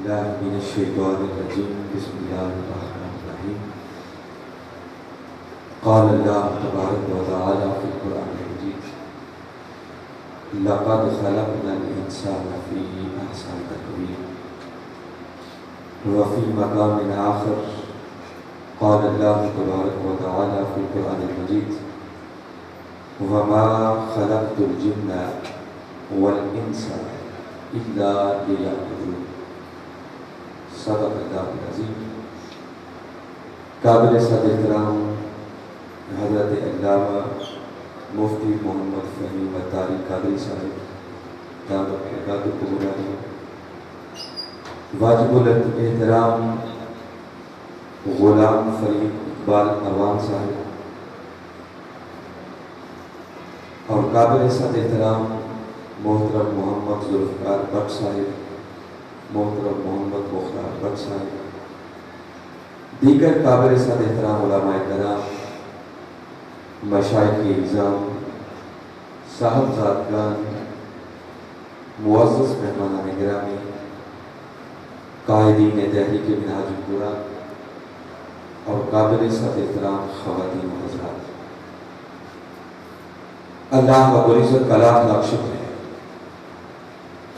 بالله من الشيطان الرجيم بسم الله الرحمن الرحيم قال الله تبارك وتعالى في القرآن المجيد لقد خلقنا الإنسان في أحسن تقويم وفي مقام آخر قال الله تبارك وتعالى في القرآن المجيد وما خلقت الجن والإنس إلا ليعبدون صدق اللہ العظیم۔ قابل صد احترام حضرت علامہ مفتی محمد فہیم اتاری قادری صاحب دامت برکاتہ العالیہ، واجب الاحترام غلام فرید اقبال اروان صاحب، اور قابل صد احترام محترم محمد ذوالفقار بٹ صاحب، محترم محمد مختار بٹ صاحب، دیگر قابل صد احترام علماء کرام، مشائخ اعظام، صاحبزادگان، معزز مہمانان گرامی، قائدین تحریک منہاج القرآن اور قابل صد احترام خواتین و حضرات، اللہ رب العزت کا لاکھ لاکھ شکر ہے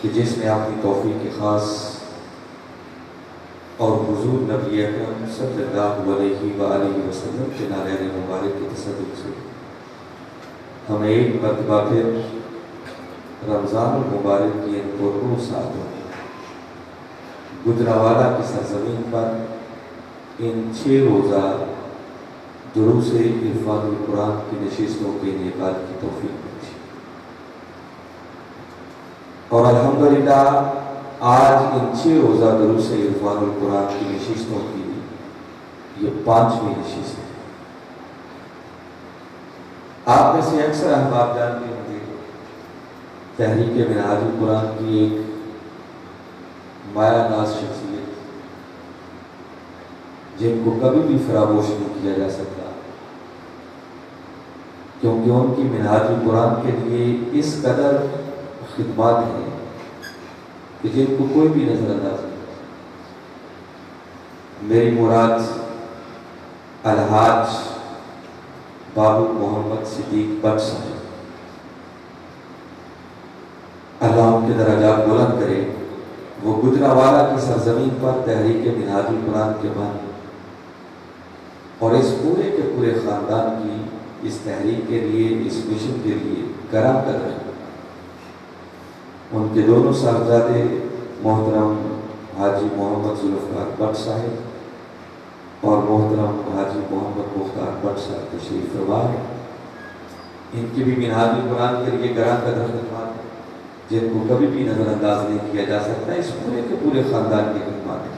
کہ جس نے اپنی توفیق خاص اور حضور نبی اکرم صلی اللہ علیہ وآلہ وسلم کے نالین مبارک کے تصدق سے ہمیں ایک مرتبہ پھر رمضان المبارک کی ان پرنور ساعتوں گجرانوالہ کی سرزمین پر ان 6 روزہ دروس عرفان القرآن کی نشستوں کے انعقاد کی توفیق ملی، اور الحمدللہ آج ان 6 روزہ دروس عرفان القرآن کی نشستوں کی یہ 5ویں نشست ہے۔ آپ میں سے اکثر احباب جانتے ہوں گے تحریک منہاج القرآن کی ایک مایہ ناز شخصیت جن کو کبھی بھی فراموش نہیں کیا جا سکتا، کیونکہ ان کی منہاج القرآن کے لیے اس قدر خدمات ہیں کہ جن کو کوئی بھی نظر انداز نہیں۔ میری مراد الحاج بابو محمد صدیق بٹ صاحب، اللہ ان کے درجات بلند کرے، وہ گجرانوالہ کی سرزمین پر تحریک منہاج القرآن کے بانی اور اس پورے کے پورے خاندان کی اس تحریک کے لیے، اس مشن کے لیے گراں قدر ہے۔ ان کے دونوں صاحبزادے محترم حاجی محمد ذوالفقار بٹ صاحب اور محترم حاجی محمد مختار بٹ صاحب تشریف فرما ہیں۔ ان کی بھی منہاج القرآن کے لیے گراں قدر خدمات ہیں جن کو کبھی بھی نظر انداز نہیں کیا جا سکتا، اس پورے کے پورے خاندان کی خدمات ہیں۔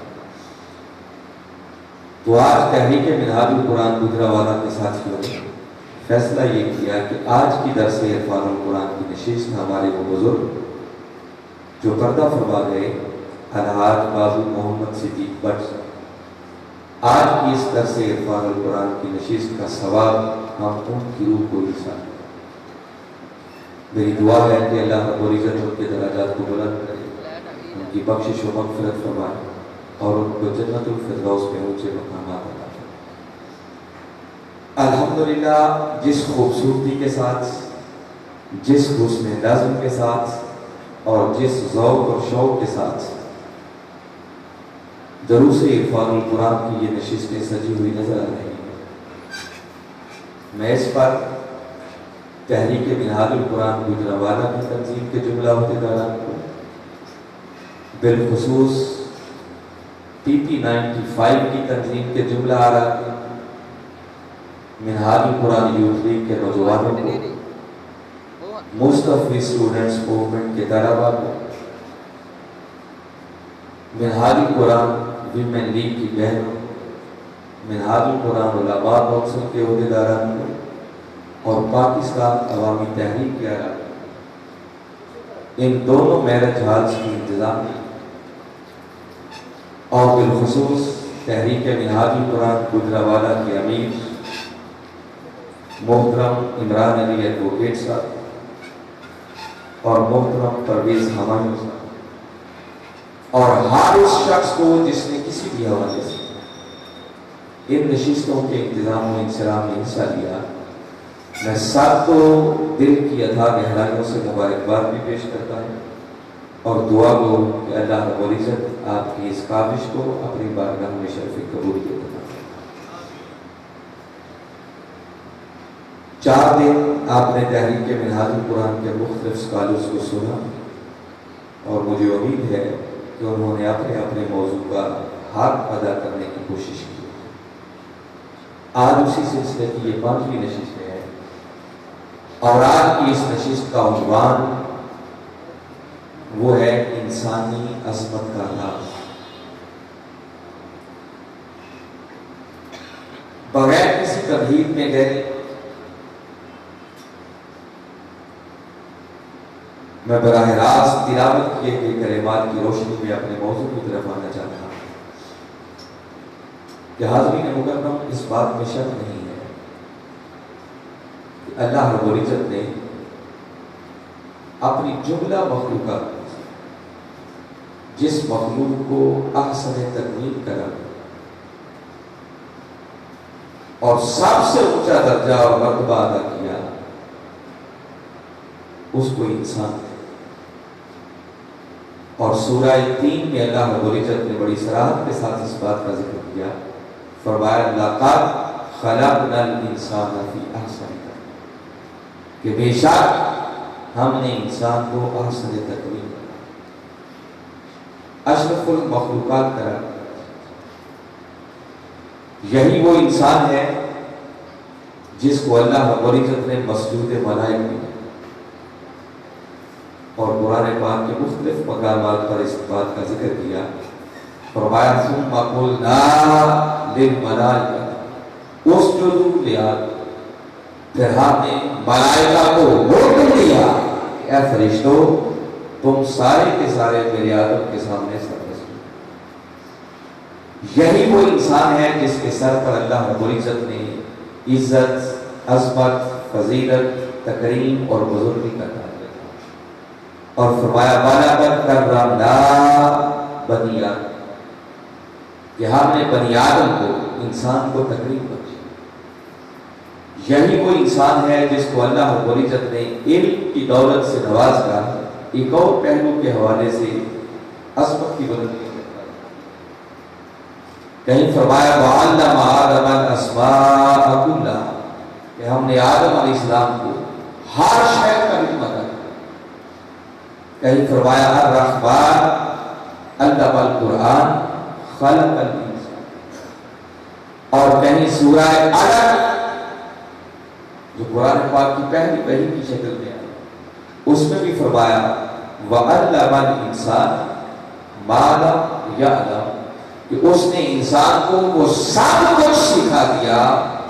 تو آج تحریک منہاج القرآن گجرانوالہ کے ساتھیوں نے فیصلہ یہ کیا کہ آج کی درس عرفان القرآن کی نشست ہمارے وہ بزرگ جو پردہ فرما گئے الحاج بابو محمد صدیق بٹ، آج کی اس درس عرفان القرآن کی نشست کا ثواب ہم ان کی روح کو رسائیں۔ میری دعا ہے کہ اللہ رب العزت ان کے درجات کو بلند کرے، ان کی بخشش و مغفرت فرمائے اور ان کو جنت الفردوس میں اونچے مقامات عطا فرمائے۔ الحمدللہ جس خوبصورتی کے ساتھ، جس حسن نظم کے ساتھ اور جس ذوق اور شوق کے ساتھ دروس عرفان القرآن کی یہ نشستیں سجی ہوئی نظر آ رہی ہیں، میں اس پر تحریک منہاج القرآن گجرانوالہ کی تنظیم کے جملہ عہدیداران کو، بالخصوص PP95 کی تنظیم کے جملہ اراکین، منہاج القرآن یوتھ لیگ کے نوجوانوں کو، مصطفی اسٹوڈنٹس موومنٹ کے طلباء کو، منہاج القرآن ویمن لیگ کی بہنوں، منہاج القرآن علماء کونسل کے عہدیداران کو اور پاکستان عوامی تحریک کے اراکین، ان دونوں میرج ہالز کی انتظامیہ اور بالخصوص تحریک منہاج القرآن گجرانوالہ کے امیر محترم عمران علی ایڈوکیٹ صاحب اور محترم پرویز ہمایوں صاحب، اور ہر اس شخص کو جس نے کسی بھی حوالے سے ان نشستوں کے انتظام و انصرام میں حصہ لیا، میں سب کو دل کی اتھا گہرائیوں سے مبارکباد بھی پیش کرتا ہوں اور دعا کو کہ اللہ رب العزت آپ کی اس کاوش کو اپنی بارگاہ میں شرف قبولیت عطا فرمائے۔ 4 دن آپ نے تحریک منہاج القرآن کے مختلف اسکالرس کو سنا اور مجھے امید ہے کہ انہوں نے اپنے اپنے موضوع کا حق ادا کرنے کی کوشش کی۔ آج اسی سلسلے کی یہ 5ویں نشست ہے اور آج کی اس نشست کا عنوان وہ ہے انسانی عظمت کا راز۔ بغیر کسی تمہید میں گئے میں براہ راست تلاوت کیے گئے کلمات کی روشنی میں اپنے موضوع کی طرف آنا چاہتا ہوں کہ حاضرین مکرم، اس بات میں شک نہیں ہے کہ اللہ رب العزت نے اپنی جملہ مخلوقات میں جس مخلوق کو احسن تقویم کرا اور سب سے اونچا درجہ اور مرتبہ ادا کیا، اس کو انسان ہے۔ اور سورہ 3 میں اللہ رب العزت نے بڑی صراحت کے ساتھ اس بات کا ذکر کیا، فرمایا لقد خلقنا الانسان فی احسن تقویم، کہ بے شک ہم نے انسان کو احسن تقویم اشرف المخلوقات قرار دیا۔ یہی وہ انسان ہے جس کو اللہ رب العزت نے مسجود ملائک دیا اور قرآن پاک کے مختلف مقامات پر اس بات کا ذکر کیا، فرمایا ثم قلنا للملائکۃ اسجدوا لآدم، پھر ہم نے ملائکہ کو حکم دیا کہ اے فرشتوں تم سارے کے سارے میرے آدم کے سامنے سر رسو۔ یہی وہ انسان ہے جس کے سر پر اللہ رب العزت نے عزت، عظمت، فضیلت، تکریم اور بزرگی کا تاج دیا اور فرمایا وَلَقَدْ كَرَّمْنَا بَنِي آدَمَ، کہ ہم نے بنی آدم کو، انسان کو تکریم بخشی۔ یہی وہ انسان ہے جس کو اللہ رب العزت نے علم کی دولت سے نواز کر ایک اور پہلو کے حوالے سے عظمت کی بلندی کرتا ہے۔ کہیں فرمایا وَعَلَّمَ آدَمَ الْأَسْمَاءَ كُلَّهَا، کہ ہم نے آدم علیہ السلام کو ہر شے کا علم عطا کیا۔ کہیں فرمایا الرحمن علم القرآن خلق الانسان، اور کہیں سورہ علق جو قرآن پاک کی پہلی کی شکل میں آئی، اس میں بھی فرمایا وَعَلَّمَ الْإِنسَانَ مَا لَمْ يَعْلَمْ، کہ اس نے انسان کو وہ سب کچھ سکھا دیا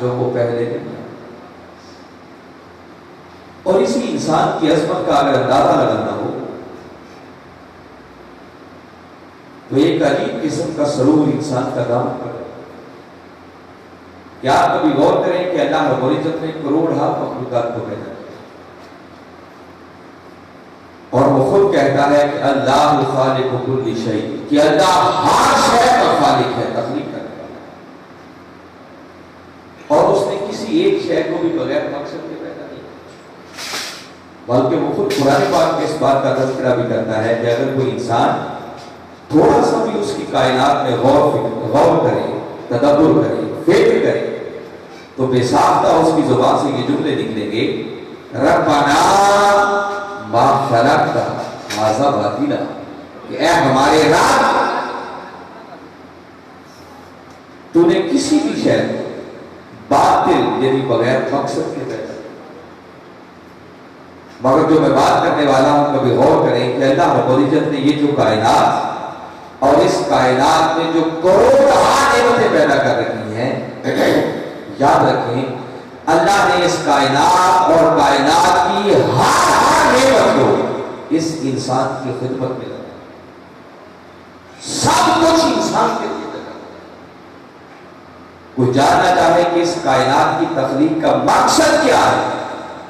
جو وہ پہلے نہیں جانتا۔ اور اسی انسان کی عظمت کا اگر اندازہ لگانا ہو تو ایک عجیب قسم کا سرور انسان کا دام پر ہے۔ کیا آپ کبھی غور کریں کہ اللہ رب العزت نے کروڑ مخلوقات کو پیدا کیا اور وہ خود کہتا ہے کہ اللہ خالق کل شیء، کہ اللہ ہر شے کا خالق ہے، تخلیق کرنے والا ہے، اور اس نے کسی ایک شے کو بھی بغیر مقصد کے پیدا نہیں کیا، بلکہ وہ خود قرآن پاک میں اس بات کا تذکرہ بھی کرتا ہے کہ اگر کوئی انسان تھوڑا سا بھی اس کی کائنات میں غور کرے، تدبر کرے، فکر کرے، تو بے ساختہ اس کی زبان سے یہ جملے نکلیں گے ربنا ما خلقت ھذا باطلا، کہ اے ہمارے رب تو نے کسی بھی شے باطل یعنی بغیر مقصد کے پیدا کیا۔ مگر جو میں بات کرنے والا ہوں کبھی غور کریں کہ اللہ رب العزت نے یہ جو کائنات اور اس کائنات میں جو کروڑ نعمتیں پیدا کر رکھی ہیں، یاد رکھیں اللہ نے اس کائنات اور کائنات کی ہر نعمت کو اس انسان کی خدمت میں لگایا، سب کچھ انسان کے لیے لگایا۔ کوئی جاننا چاہے کہ اس کائنات کی تخلیق کا مقصد کیا ہے،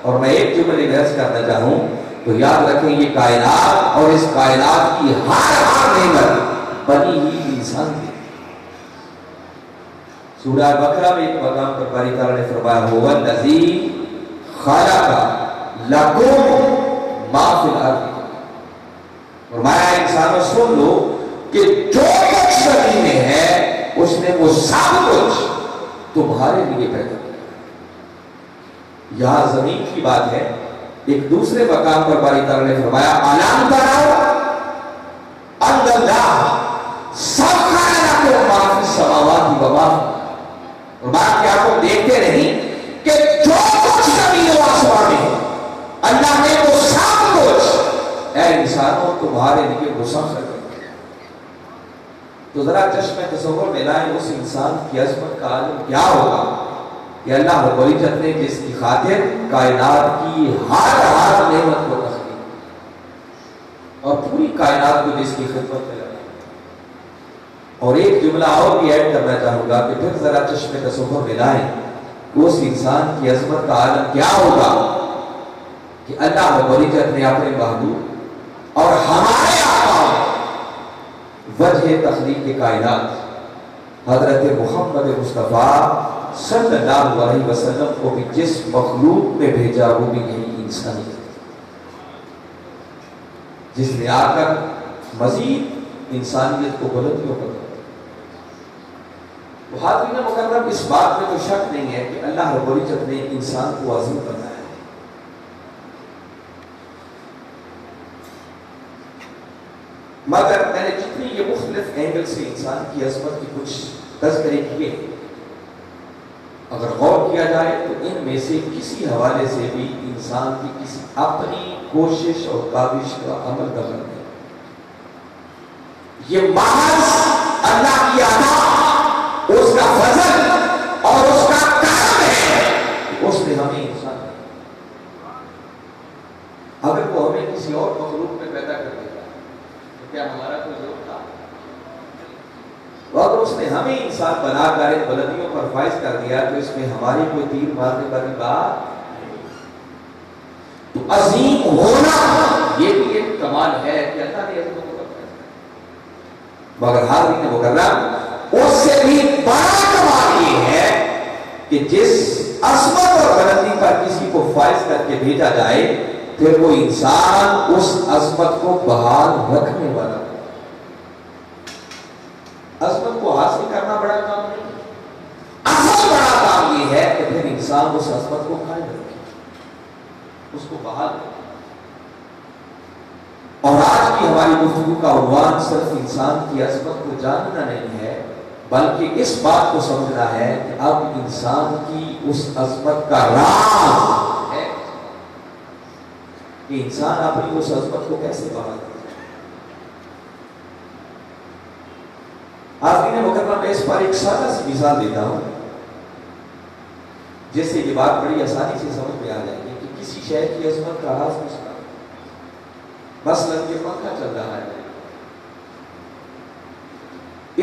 اور میں ایک جملے بحث کرنا چاہوں تو یاد رکھیں یہ کائنات اور اس کائنات کی ہر نعمت بنی ہی انسان تھے. سورہ بقرہ میں ایک مقام پر باری تعالیٰ نے فرمایا هو الذی خلق لکم ما فی الارض. فرمایا انسانوں سن لو کہ جو کچھ زمین میں ہے اس نے وہ سب کچھ تمہارے لیے پیدا کیا. یہاں زمین کی بات ہے. ایک دوسرے مقام پر باری تعالیٰ نے فرمایا الم تروا ان اللہ سخر لکم ما فی السماوات و ما فی الارض. اور بات کیا آپ دیکھتے نہیں کہ جو کچھ زمین و آسمان میں ہے اللہ نے وہ سب کچھ اے انسانوں تمہارے لیے مسخر کر دیا. تو ذرا چشم تصور میں لائیں اس انسان کی عظمت کا عالم کیا ہوگا کہ اللہ رب العزت نے جس کی خاطر کائنات کی ہر نعمت کو تخلیق اور پوری کائنات کو جس کی خدمت میں لگا. اور ایک جملہ اور بھی ایڈ کرنا چاہوں گا کہ پھر ذرا چشم تصور میں لائیں کہ اس انسان کی عظمت کا عالم کیا ہوگا کہ اللہ رب العزت نے اپنے محبوب اور ہمارے آقا وجہ تخلیق کائنات حضرت محمد مصطفیٰ صلی اللہ علیہ وسلم کو بھی جس مخلوق میں بھیجا وہ بھی یہی انسانیت جس نے آ کر مزید انسانیت کو بلندیوں پر. حاضرین مکرم اس بات میں تو شک نہیں ہے کہ اللہ رب العزت نے انسان کو عظیم بنایا ہے. مگر میں نے جتنی یہ مختلف اینگل سے انسان کی عظمت کی کچھ تذکرے کیے اگر غور کیا جائے تو ان میں سے کسی حوالے سے بھی انسان کی کسی اپنی کوشش اور کاوش کا عمل دخل نہیں. یہ محض اللہ کی عطا اس کا فضل اور اس کا کرم ہے. اس نے ہمیں انسان اگر وہ ہمیں کسی اور مخلوق میں پیدا کر دیتا تو کیا ہمارا کوئی ضرور تھا؟ اگر اس نے ہمیں انسان بنا کر ان بلندیوں پر فائز کر دیا تو اس میں ہماری کوئی تیر مارنے والی بات. تو عظیم ہونا یہ بھی ایک کمال ہے کہ اللہ نے عظمت کو رکھا ہے. مگر حاضرین مکرم اس سے بھی بڑا کمال یہ ہے کہ جس عظمت اور بلندی پر کسی کو فائز کر کے بھیجا جائے پھر وہ انسان اس عظمت کو بحال رکھنے والا. عظمت کو حاصل کرنا بڑا کام نہیں, اصل بڑا کام یہ ہے کہ پھر انسان اس عظمت کو قائم رکھے, اس کو بحال رکھے. اور آج کی ہماری گفتگو کا عنوان صرف انسان کی عظمت کو جاننا نہیں ہے بلکہ اس بات کو سمجھنا ہے کہ اب انسان کی اس عظمت کا راز ہے کہ انسان اپنی اس عظمت کو کیسے بحال کرے. حاضرین مکرم میں اس پر ایک سادہ سی مثال دیتا ہوں جس سے یہ بات بڑی آسانی سے سمجھ میں آ جائے گی کہ کسی شے کی عظمت کا راز کس کا. مثلا یہ پنکھا چل رہا ہے,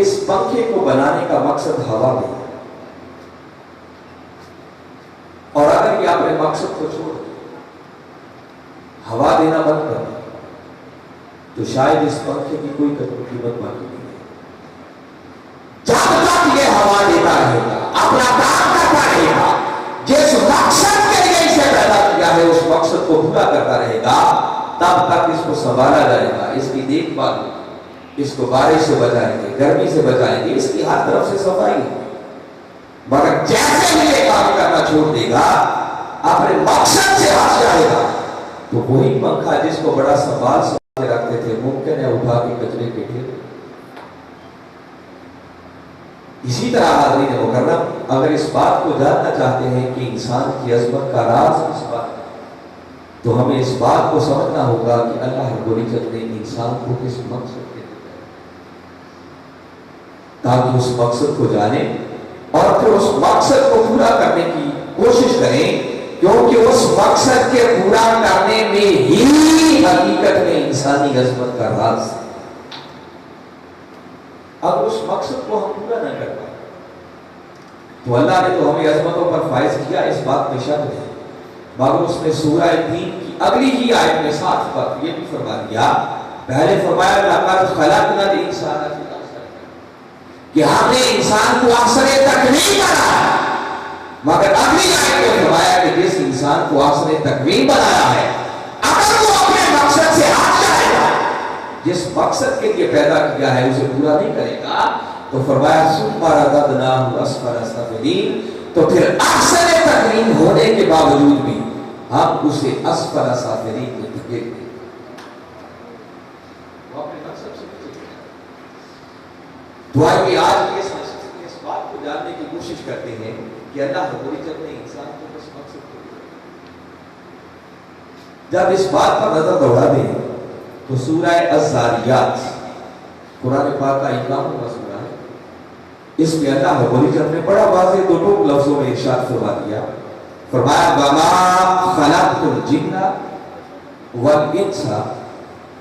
اس پنکھے کو بنانے کا مقصد ہوا میں ہے, اور اگر یہ اپنے مقصد کو چھوڑ دے ہوا دینا بند کر دے تو شاید اس پنکھے کی کوئی قیمت باقی نہیں ہے. جب تک یہ ہوا دیتا رہے گا, اپنا کام کرتا رہے گا, جس مقصد کے لیے اسے پیدا کیا ہے اس مقصد کو پورا کرتا رہے گا, تب تک اس کو سنبھالا جائے گا, اس کی دیکھ بھال, اس کو بارش سے بچائیں گے, گرمی سے بچائیں گے, اس کی ہر طرف سے صفائی. مگر جیسے ہی یہ کام کرنا چھوڑ دے گا, اپنے مقصد سے ہٹ جائے گا, تو وہی پنکھا جس کو بڑا سنبھال سے رکھتے تھے ممکن ہے اٹھا کے کچرے کے ڈھیر. اسی طرح حاضرین مکرم اگر اس بات کو جاننا چاہتے ہیں کہ انسان کی عظمت کا راز کس بات ہے تو ہمیں اس بات کو سمجھنا ہوگا کہ اللہ رب العزت نے انسان کو کس مقصد کے لیے تاکہ اس مقصد کو جانیں اور پھر اس مقصد کو پورا کرنے کی کوشش کریں, کیونکہ اس مقصد کے پورا کرنے میں ہی حقیقت میں انسانی عظمت کا راز ہے. اب اس مقصد کو ہم پورا نہ کر پائے تو اللہ نے تو ہمیں عظمتوں پر فائز کیا, اس بات میں شک نہیں, مگر اس نے سورہ تین کی اگلی ہی آیت میں 7 پر یہ بھی فرما دیا. پہلے فرمایا لقد خلقنا الانسان فی کہ ہم نے انسان کو آسرے تکوین بنایا، مگر اگلی آیت میں فرمایا کہ جس انسان کو آسرے تکوین بنایا ہے اگر وہ اپنے مقصد سے ہٹ جائے گا، جس مقصد کے لیے پیدا کیا ہے اسے پورا نہیں کرے گا، تو فرمایا ثم رددناہ اسفل سافلین، تو پھر احسن تکوین ہونے کے باوجود بھی ہم اسے اسفل سافلین میں دھکیل دیں۔ وہ اپنے مقصد سے نہیں چلے۔ تو آئیے آج اس بات کو جاننے کی کوشش کرتے ہیں کہ اللہ رب العزت نے انسان کو کس مقصد کے لیے۔ جب اس بات پر نظر دوڑا دیں تو سورہ الذاریات قرآن پاک کا 51واں سورہ ہے، اس میں اللہ رب العزت نے بڑا واضح دو ٹوک لفظوں میں ارشاد فرما دیا، فرمایا وَمَا خَلَقْتُ الْجِنَّ وَالْإِنسَ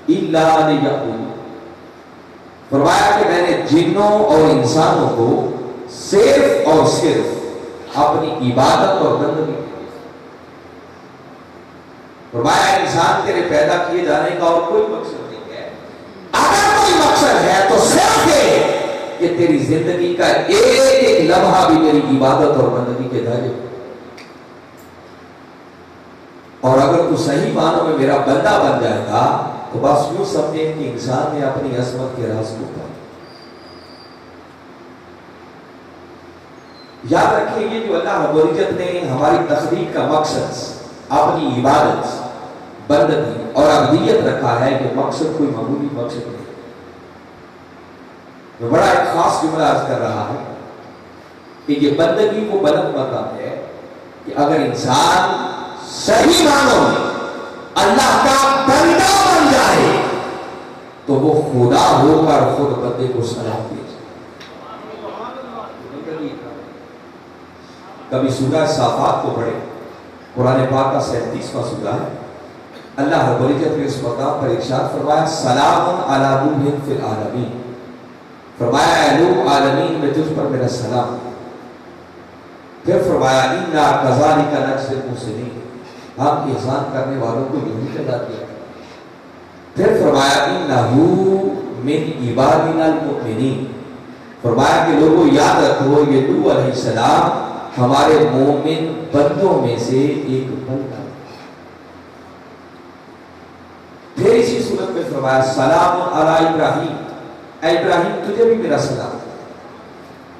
إِلَّا لِيَعْبُدُونِ، فرمایا کہ میں نے جنوں اور انسانوں کو صرف اور صرف اپنی عبادت اور بندگی کے لیے، فرمایا انسان تیرے پیدا کیے جانے کا اور کوئی مقصد نہیں ہے، اگر کوئی مقصد ہے تو صرف یہ کہ تیری زندگی کا ایک ایک لمحہ بھی میری عبادت اور بندگی کے دائرے میں، اور اگر تو صحیح معنوں میں میرا بندہ بن جائے گا تو بس یوں سمجھیں کہ انسان نے اپنی عظمت کے راز کو پایا۔ یاد رکھیں یہ جو اللہ رب العزت نے ہماری تخلیق کا مقصد اپنی عبادت، بندگی اور عبودیت رکھا ہے کہ مقصد کوئی معمولی مقصد نہیں۔ میں بڑا ایک خاص جملہ عرض کر رہا ہوں کہ یہ بندگی وہ بلند مقام ہے کہ اگر انسان صحیح معنوں میں اللہ کا بندہ بن جائے تو وہ خدا ہو کر خود بندے کو سلام دے۔ کبھی سورہ صافات کو پڑھے، قرآن پاک کا 37واں سورہ ہے، اللہ رب العزت نے اس مقام پر ارشاد فرمایا سلام علی نوح فی العالمین، فرمایا اے نوح عالمین میں تجھ پر میرا سلام۔ پھر فرمایا انا کذالک نجزی المحسنین، ہم احسان کرنے والوں کو یہی جزا دیا۔ پھر فرمایا انہ من عبادنا المؤمنین، فرمایا کہ لوگوں یاد رکھو یہ نوح علیہ السلام ہمارے مومن بندوں میں سے ایک بندہ۔ پھر اسی صورت میں فرمایا سلام علی ابراہیم، اے ابراہیم تجھے بھی میرا سلام۔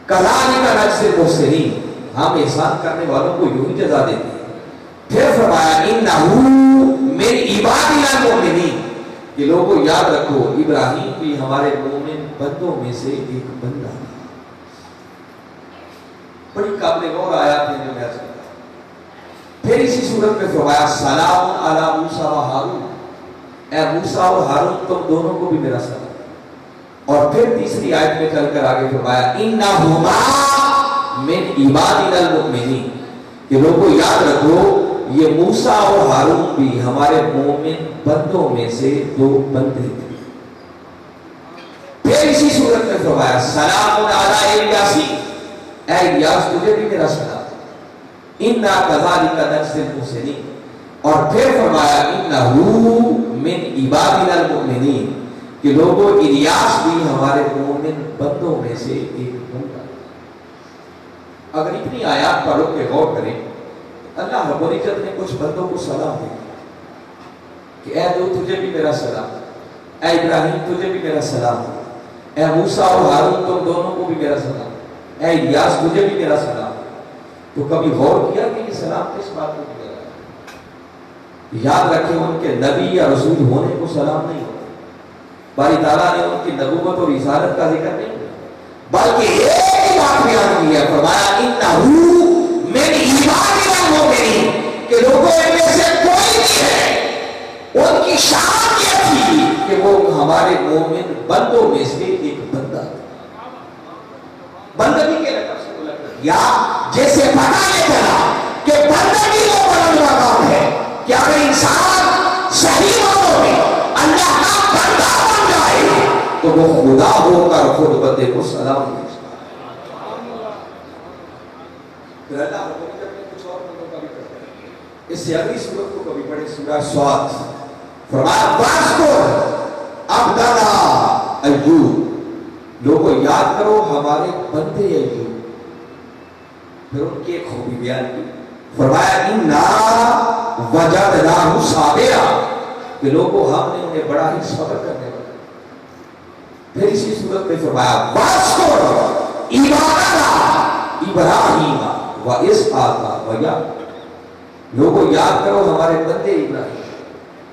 کذالک نجزی المحسنین، ہم احسان کرنے والوں کو یوں ہی جزا دیتے ہیں۔ پھر فرمایا انہ من عبادنا المؤمنین، کہ لوگوں یاد رکھو ابراہیم بھی ہمارے مومن بندوں میں سے ایک بندہ۔ بڑی قابل غور آیات ہیں جو میں عرض کرتا ہوں۔ پھر اسی صورت میں فرمایا سلام علی موسیٰ و ہارون، اے موسیٰ اور ہارون تم دونوں کو بھی میرا سلام۔ اور پھر تیسری آیت میں چل کر آگے فرمایا انہما من عبادنا المؤمنین، کہ لوگوں یاد رکھو یہ موسیٰ اور ہارون بھی ہمارے مومن بندوں میں سے دو بندے تھے۔ پھر اسی صورت میں فرمایا سلام علی الیاس، اے الیاس تجھے بھی میرا سلام۔ انا کذالک نجزی المحسنین، اور پھر فرمایا انہ من عبادنا المؤمنین، کہ لوگوں الیاس بھی ہمارے مومن بندوں میں سے ایک بندہ۔ اگر اتنی آیات پر رک کے غور کریں، اللہ رب العزت نے کچھ بندوں کو سلام دی کہ اے نوح تجھے بھی میرا سلام، اے ابراہیم تجھے بھی میرا سلام، اے موسیٰ اور ہارون تم دونوں کو بھی میرا سلام، اے الیاس تجھے بھی میرا سلام۔ تو کبھی غور کیا کہ یہ سلام کس بات کو دیا جائے؟ یاد رکھیں ان کے نبی یا رسول ہونے کو سلام نہیں ہوتا، باری تعالیٰ نے ان کی نبوت اور رسالت کا ذکر نہیں کیا، بلکہ ایک بات بیان کی ہے، فرمایا انہ من عبادنا المؤمنین، کہ لوگوں میں سے کوئی نہیں ہے، ان کی شان یہ تھی کہ وہ ہمارے مومن بندوں میں سے ایک بندہ تھا۔ بندگی کے لقب سے بلند کر دیا، جیسے پتہ یہ چلا کہ بندگی وہ بلند مقام ہے کہ اگر انسان صحیح معنوں میں اللہ کا بندہ بن جائے تو وہ خدا ہو کر خود بندے کو سلام دے۔ پھر اللہ رب العزت نے کچھ اور بندوں کا بھی کرتا ہے، اس سے اگلی سورت کو کبھی پڑھے، سورہ سواد، فرمایا واذکر عبدنا ایوب، لوگوں یاد کرو ہمارے بندے ایوب، پھر ان کی ایک خوبی بیان کی، فرمایا اِنَّا وَجَدْنَاهُ صَابِرًا، کہ لوگوں ہم نے انہیں بڑا ہی صبر کرنے والا۔ پھر اسی صورت میں فرمایا وَاذْكُرْ عِبَادَنَا إِبْرَاهِيمَ وَإِسْحَاقَ وَيَعْقُوبَ، لوگوں یاد کرو ہمارے بندے ابراہیم،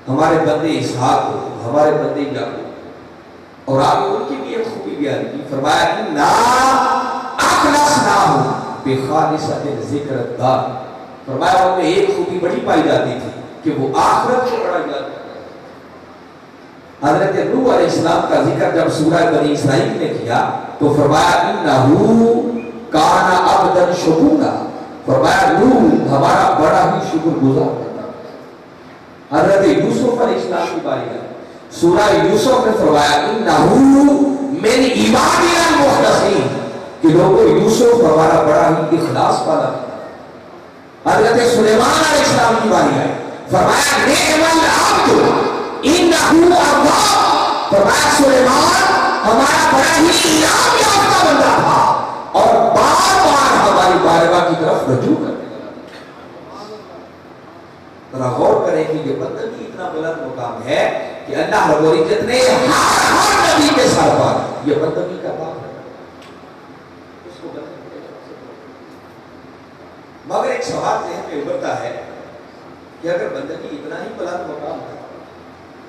ہمارے بندے اسحاق کو، ہمارے بندے یعقوب۔ اور آگے ان کی بھی ایک خوبی بیان کی، فرمایا اِنَّا أَخْلَصْنَاهُمْ بِخَالِصَةٍ ذِكْرَ الدَّارِ، فرمایا ان میں ایک خوبی بڑی پائی جاتی تھی کہ وہ آخرت کو بڑا یاد کرتے۔ حضرت نوح علیہ السلام کا ذکر جب سورہ بنی اسرائیل نے کیا تو فرمایا اِنَّهُ كَانَ عَبْدًا شَكُورًا، فرمایا نوح ہمارا بڑا ہی شکر گزار کرتا۔ حضرت یوسف علیہ السلام کی باری ہے، سورہ یوسف نے فرمایا اِنَّهُ مِنْ عِبَادِنَا الْمُخْلَصِينَ، کہ لوگوں یوسف ہمارا بڑا ہی اخلاص والا تھا۔ حضرت سلیمان علیہ السلام کی باری ہے، فرمایا نعم العبد انہ اواب، فرمایا سلیمان ہمارا بڑا ہی انعام یافتہ بندہ تھا اور بار بار ہماری بارگاہ کی طرف رجوع کرنے والا۔ ذرا غور کریں کہ یہ بندگی اتنا بلند مقام ہے کہ اللہ رب العزت نے ہر نبی کے سر پر یہ بندگی کا کام ہے۔ مگر ایک سوال ذہن میں ابھرتا ہے کہ اگر بندگی اتنا ہی بلند مقام ہے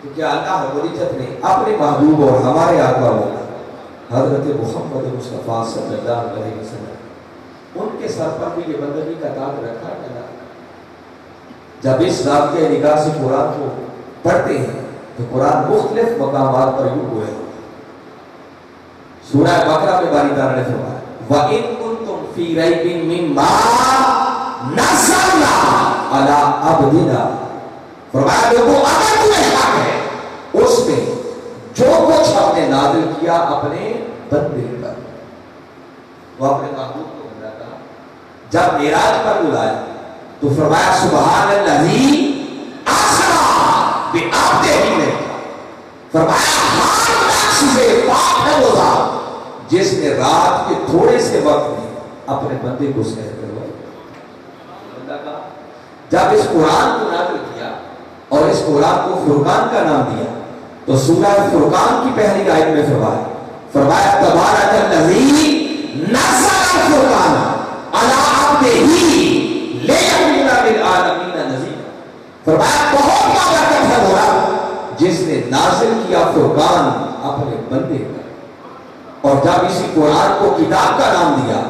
تو کیا اللہ رب العزت نے اپنے محبوب اور ہمارے آقا حضرت محمد مصطفیٰ صلی اللہ علیہ وسلم ان کے سر پر بھی یہ بندگی کا تاج رکھا ہے؟ جب اس ذات کے نگاہ سے قرآن کو پڑھتے ہیں تو قرآن مختلف مقامات پر یوں ہوئے۔ سورہ بقرہ میں باری تعالیٰ نے فرمایا وَإِن كُنتُمْ فِي رَيْبٍ مِّمَّا نَزَّلْنَا عَلَىٰ عَبْدِنَا، فرمایا لوگوں اگر تمہیں حق ہے اس میں جو کچھ ہم نے نازل کیا اپنے بندے پر، وہ اپنے محبوب کو بندہ کہا۔ جب معراج پر بلایا تو فرمایا سبحان الذی اسریٰ بعبدہ، فرمایا ہر نقص سے پاک ہے وہ ذات جس نے رات کے تھوڑے سے وقت میں اپنے بندے کو سیر کروایا۔ بندہ کہا جب اس قرآن کو نازل کیا اور اس قرآن کو فرقان کا نام دیا تو سورہ فرقان کی پہلی آیت میں فرمایا تبارک الذی نزل الفرقان علی عبدہ لیکون للعالمین نذیرا، فرمایا بہت بابرکت ہے وہ رب جس نے نازل کیا فرقان اپنے بندے پر۔ اور جب اسی قرآن کو کتاب کا نام دیا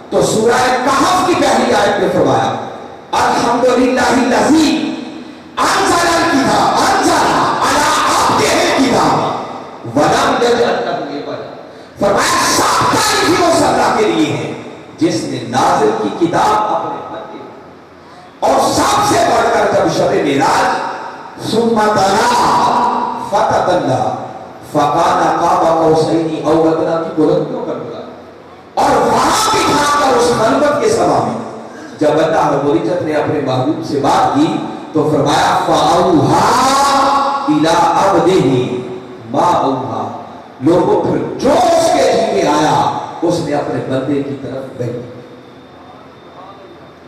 تو سورہ کہف کی پہلی آیت میں فرمایا الحمدللہ الذی انزل الکتاب انزل علی عبدہ الکتاب ولم یجعل لہ عوجا، فرمایا سب تعریفیں اس اللہ کے لیے ہیں جس نے نازل کی کتاب اپنے بندے پر۔ اور سب سے بڑھ کر جب شب معراج ثم دنا فتدلی فکان قاب قوسین او ادنی کی بلندیوں پر بلا، اور وہاں بٹھا کر اس خلوت کے سبا میں جب اللہ رب العزت نے اپنے محبوب سے بات کی تو فرمایا فَأَوْحَىٰ إِلَىٰ عَبْدِهِ مَا أَوْحَىٰ، لوگوں پھر جو اس کے جی میں آیا اس نے اپنے بندے کی طرف بھیجا۔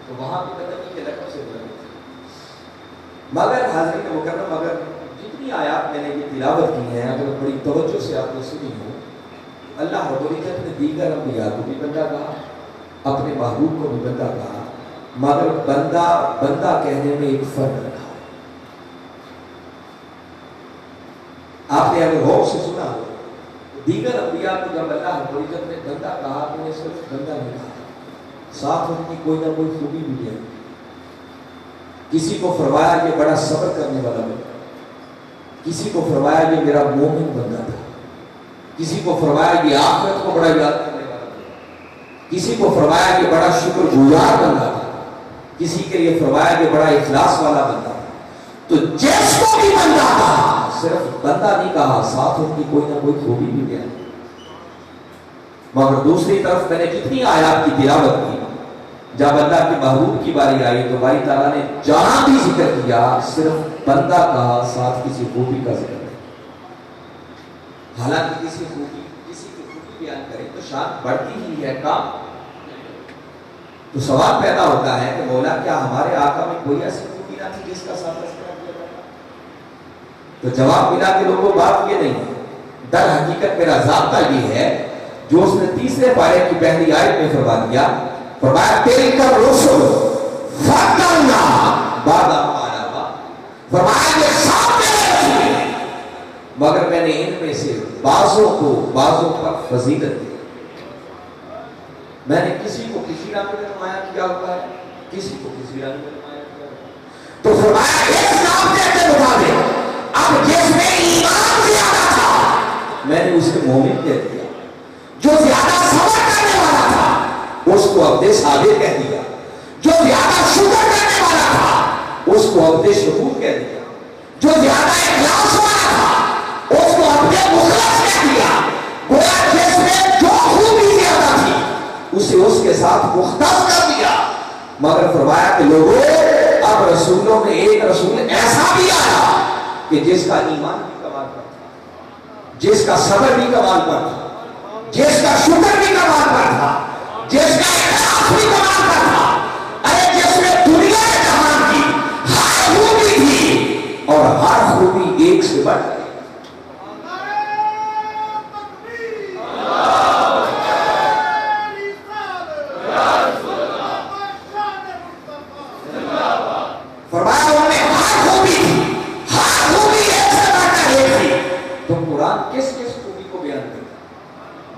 تو وہاں بھی بندگی کے لقب سے بلند، مگر حاضرین مکرم مگر جتنی آیات میں نے یہ تلاوت کی ہیں اگر بڑی توجہ سے آپ نے سنی ہو، اللہ رب العزت نے دیگر انبیاء کو بھی بندہ کہا، اپنے محبوب کو بھی بندہ کہا، مگر بندہ کہنے میں ایک فرق رکھا۔ آپ نے اگر غور سے سنا ہو دیگر انبیاء کو جب اللہ رب العزت نے بندہ کہا تو انہیں صرف بندہ نہیں کہا، ساتھ ان کی کوئی نہ کوئی خوبی بھی ہے۔ کسی کو فرمایا یہ بڑا صبر کرنے والا بندہ، کسی کو فرمایا یہ میرا مومن بندہ تھا، کسی کو فرمایا یہ آخرت کو بڑا یاد کرنے والا بندہ، کسی کو فرمایا یہ بڑا شکر گزار بندہ تھا، کسی کے لیے فرمایا یہ بڑا اخلاص والا بندہ تھا۔ تو جس کو بھی بندہ کہا صرف بندہ نہیں کہا، ساتھ ان کی کوئی نہ کوئی خوبی بھی بیان۔ مگر دوسری طرف میں نے جتنی آیات کی تلاوت کی جب اللہ کے محبوب کی باری آئی تو باری تعالیٰ نے جہاں بھی ذکر کیا صرف بندہ کہا، ساتھ کسی خوبی کا ذکر نہیں۔ حالانکہ کسی کی خوبی بیان کریں تو شان بڑھتی ہی ہے، کام۔ تو سوال پیدا ہوتا ہے کہ مولا کیا ہمارے آقا میں کوئی ایسی خوبی نہ تھی جس کا ساتھ تذکرہ کیا جاتا؟ تو جواب ملا کہ لوگوں بات یہ نہیں ہے، در حقیقت میرا ضابطہ یہ ہے جو اس نے تیسرے پارے کی پہلی آیت میں فرما دیا، فرمایا تلک الرسل فضلنا بعضهم علی بعض، فرمایا یہ سامنے رسول ہیں مگر میں نے ان میں سے بعضوں کو بعضوں پر فضیلت دی۔ میں نے کسی کو کسی رنگ میں نمایاں کیا ہوا ہے، کسی کو کسی رنگ میں نمایاں کیا ہوا ہے۔ تو فرمایا اس ضابطے کے مطابق اب جس میں ایمان زیادہ تھا میں نے اسے مومن کہہ دیا، جو زیادہ صبر کرنے والا تھا اس کو عبد صابر کہہ دیا، جو زیادہ شکر کرنے والا تھا اس کو عبد شکور کہہ دیا، جو زیادہ اخلاص والا تھا اس کو عبد مخلص کہہ دیا۔ گویا جس میں جو خوبی زیادہ تھی اسے اس کے ساتھ مختص کر دیا، مگر فرمایا کہ لوگوں اب رسولوں میں ایک رسول ایسا بھی آیا کہ جس کا ایمان بھی کمال پر تھا، جس کا صبر بھی کمال پر تھا، جس کا شکر بھی کمال پر تھا، جس کا اخلاص بھی کمال پر تھا، ارے جس میں دنیا جہان کی ہر خوبی تھی اور ہر خوبی ایک سے بڑھ گئی۔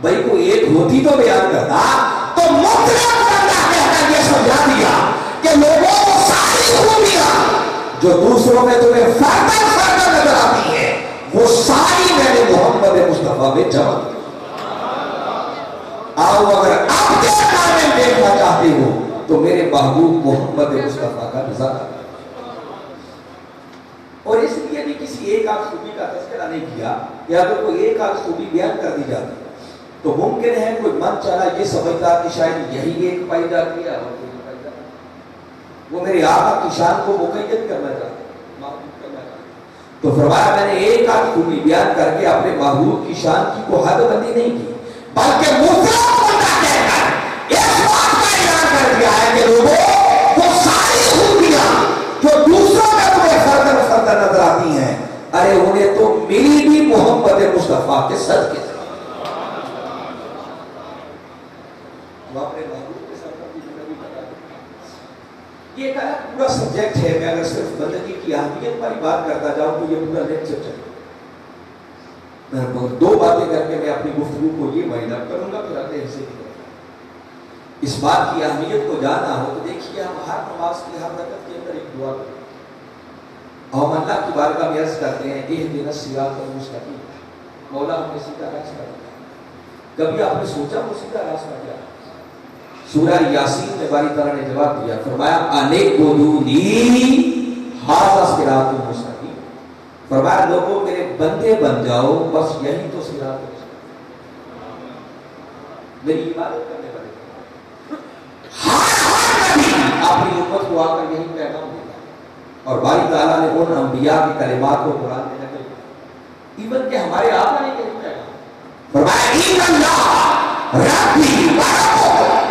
بھائی کوئی ایک ہوتی تو بیان کرتا تو مطلق بندہ کہتا یہ سمجھا دیا کہ لوگوں کو ساری خوبیاں جو دوسروں میں تمہیں فردن فردن نظر آتی ہیں وہ ساری میں نے محمد مصطفیٰ میں جمع کی۔ آؤ اگر آپ کے کامل دیکھنا چاہتے ہو تو میرے محبوب محمد مصطفیٰ کا نظارہ، اور اس لیے بھی کسی ایک آدھ خوبی کا تذکرہ نہیں کیا، یا اگر کوئی ایک آدھ خوبی بیان کر دی جاتی تو ممکن ہے کوئی من چلا یہ سمجھتا کہ شاید یہی ایک پائی جاتی ہے اور کوئی پائی جاتی ہے۔ وہ میرے آقا کی شان کو مقید کرنا چاہتے، محبوب کرنا چاہتے، تو فرمایا میں نے ایک آدھ خوبی بیان کر کے اپنے محبوب کی شان کی کو حد بندی نہیں کی، بلکہ مطلق بندہ کہہ کر اس بات کا اعلان کر دیا ہے کہ لوگوں وہ ساری خوبیاں جو دوسروں میں تمہیں فردن فردن نظر آتی ہیں ارے انہیں تو ملی بھی محمد مصطفیٰ کے صدقے سے۔ یہ ایک پورا سبجیکٹ ہے، میں اگر صرف بندگی کی اہمیت پر بات کرتا جاؤں تو یہ پورا لیکچر چلے گا۔ میں دو باتیں کر کے میں اپنی گفتگو کو یہ وائنڈ اپ کروں گا، پھر اگلے حصے کی اس بات کی اہمیت کو جاننا ہو تو دیکھیے ہم ہر نماز کی ہر رکعت کے اندر ایک دعا کرتے ہیں، ہم اللہ کی بارگاہ میں عرض کرتے ہیں اہدنا الصراط المستقیم، مولا ہمیں سیدھا راستہ دکھا۔ کبھی آپ نے سوچا وہ سیدھا راستہ کیا؟ سورہ یاسین میں باری تعالیٰ نے جواب دیا، فرمایا اَنِعْبُدُونِی ھَذَا صِرَاطٌ مُسْتَقِیمٌ، فرمایا لوگوں میرے بندے بن جاؤ، بس یہی تو صراط مستقیم، میری عبادت کرنے والے۔ ہر نبی اپنی امت کو آ کر یہی پیغام دیتا، اور باری تعالیٰ نے ان انبیاء کی کلمات کو قرآن میں نقل کیا، ایون کہ ہمارے آقا نے یہی پیغام فرمایا اِنَّ اللَّهَ رَبِّی وَرَبُّکُم،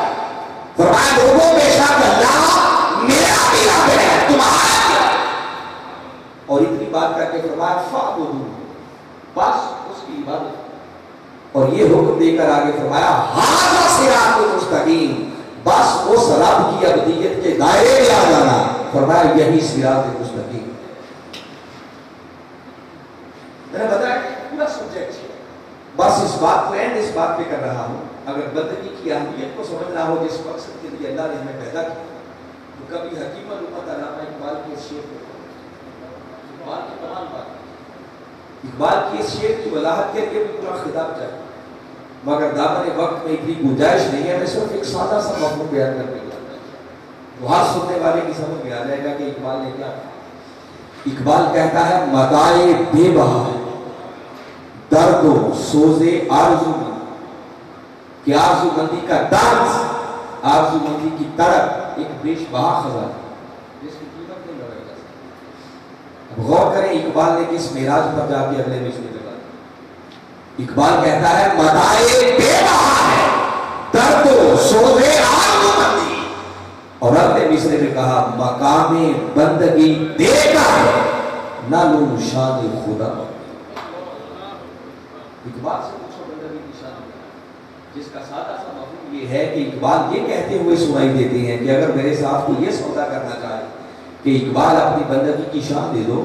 فرمایا لوگوں بے شک اللہ میرا بھی رب ہے تمہارا بھی رب، اور اتنی بات کر کے فرمایا فَاعْبُدُوهُ، بس اس کی عبادت، اور یہ حکم دے کر آگے فرمایا ھَذَا صِرَاطٌ مُسْتَقِیمٌ، بس اس رب کی عبودیت کے دائرے میں آ جانا، فرمایا یہی صراط مستقیم۔ میں نے بتایا پورا سبجیکٹ ہے، بس اس بات کو اینڈ اس بات پہ کر رہا ہوں، اگر بندگی کی اہمیت کو سمجھنا ہو جس مقصد کے لیے اللہ نے ہمیں پیدا کیا تو کبھی حکیم الامت علامہ اقبال کے اس شعر کو، اقبال کی تمام بات، اقبال کی اس شعر کی وضاحت کے لیے بھی پورا خطاب چاہیے، مگر دامن وقت میں اتنی گنجائش نہیں ہے، میں صرف ایک سادہ سا مفہوم بیان کر کے وہ ہر سننے والے کی سمجھ میں آ جائے گا کہ اقبال نے کیا کہا۔ اقبال کہتا ہے متاع بے بہا درد و سوز آرزو مند، کہ آرزو مندی کا درد، آرزو مندی کی طرف ایک بیش بہا خزانہ جس کی قیمت نہیں لگائی جا سکتی۔ اب غور کریں اقبال نے کس معراج پر جا کے اگلے مصرے لگا، اقبال کہتا ہے مدائے بے بہا ہے درد و سوزے آگ بندی، اور اگلے مصرے میں کہا مقام بندگی دے کر نہ لوں شان خدا. اقبال سے پوچھو بندگی کی شان، جس کا سادہ سا مفہوم یہ ہے کہ اقبال یہ کہتے ہوئے سنائی دیتے ہیں کہ اگر میرے ساتھ کوئی یہ سودا کرنا چاہے کہ اقبال اپنی بندگی کی شان دے دو،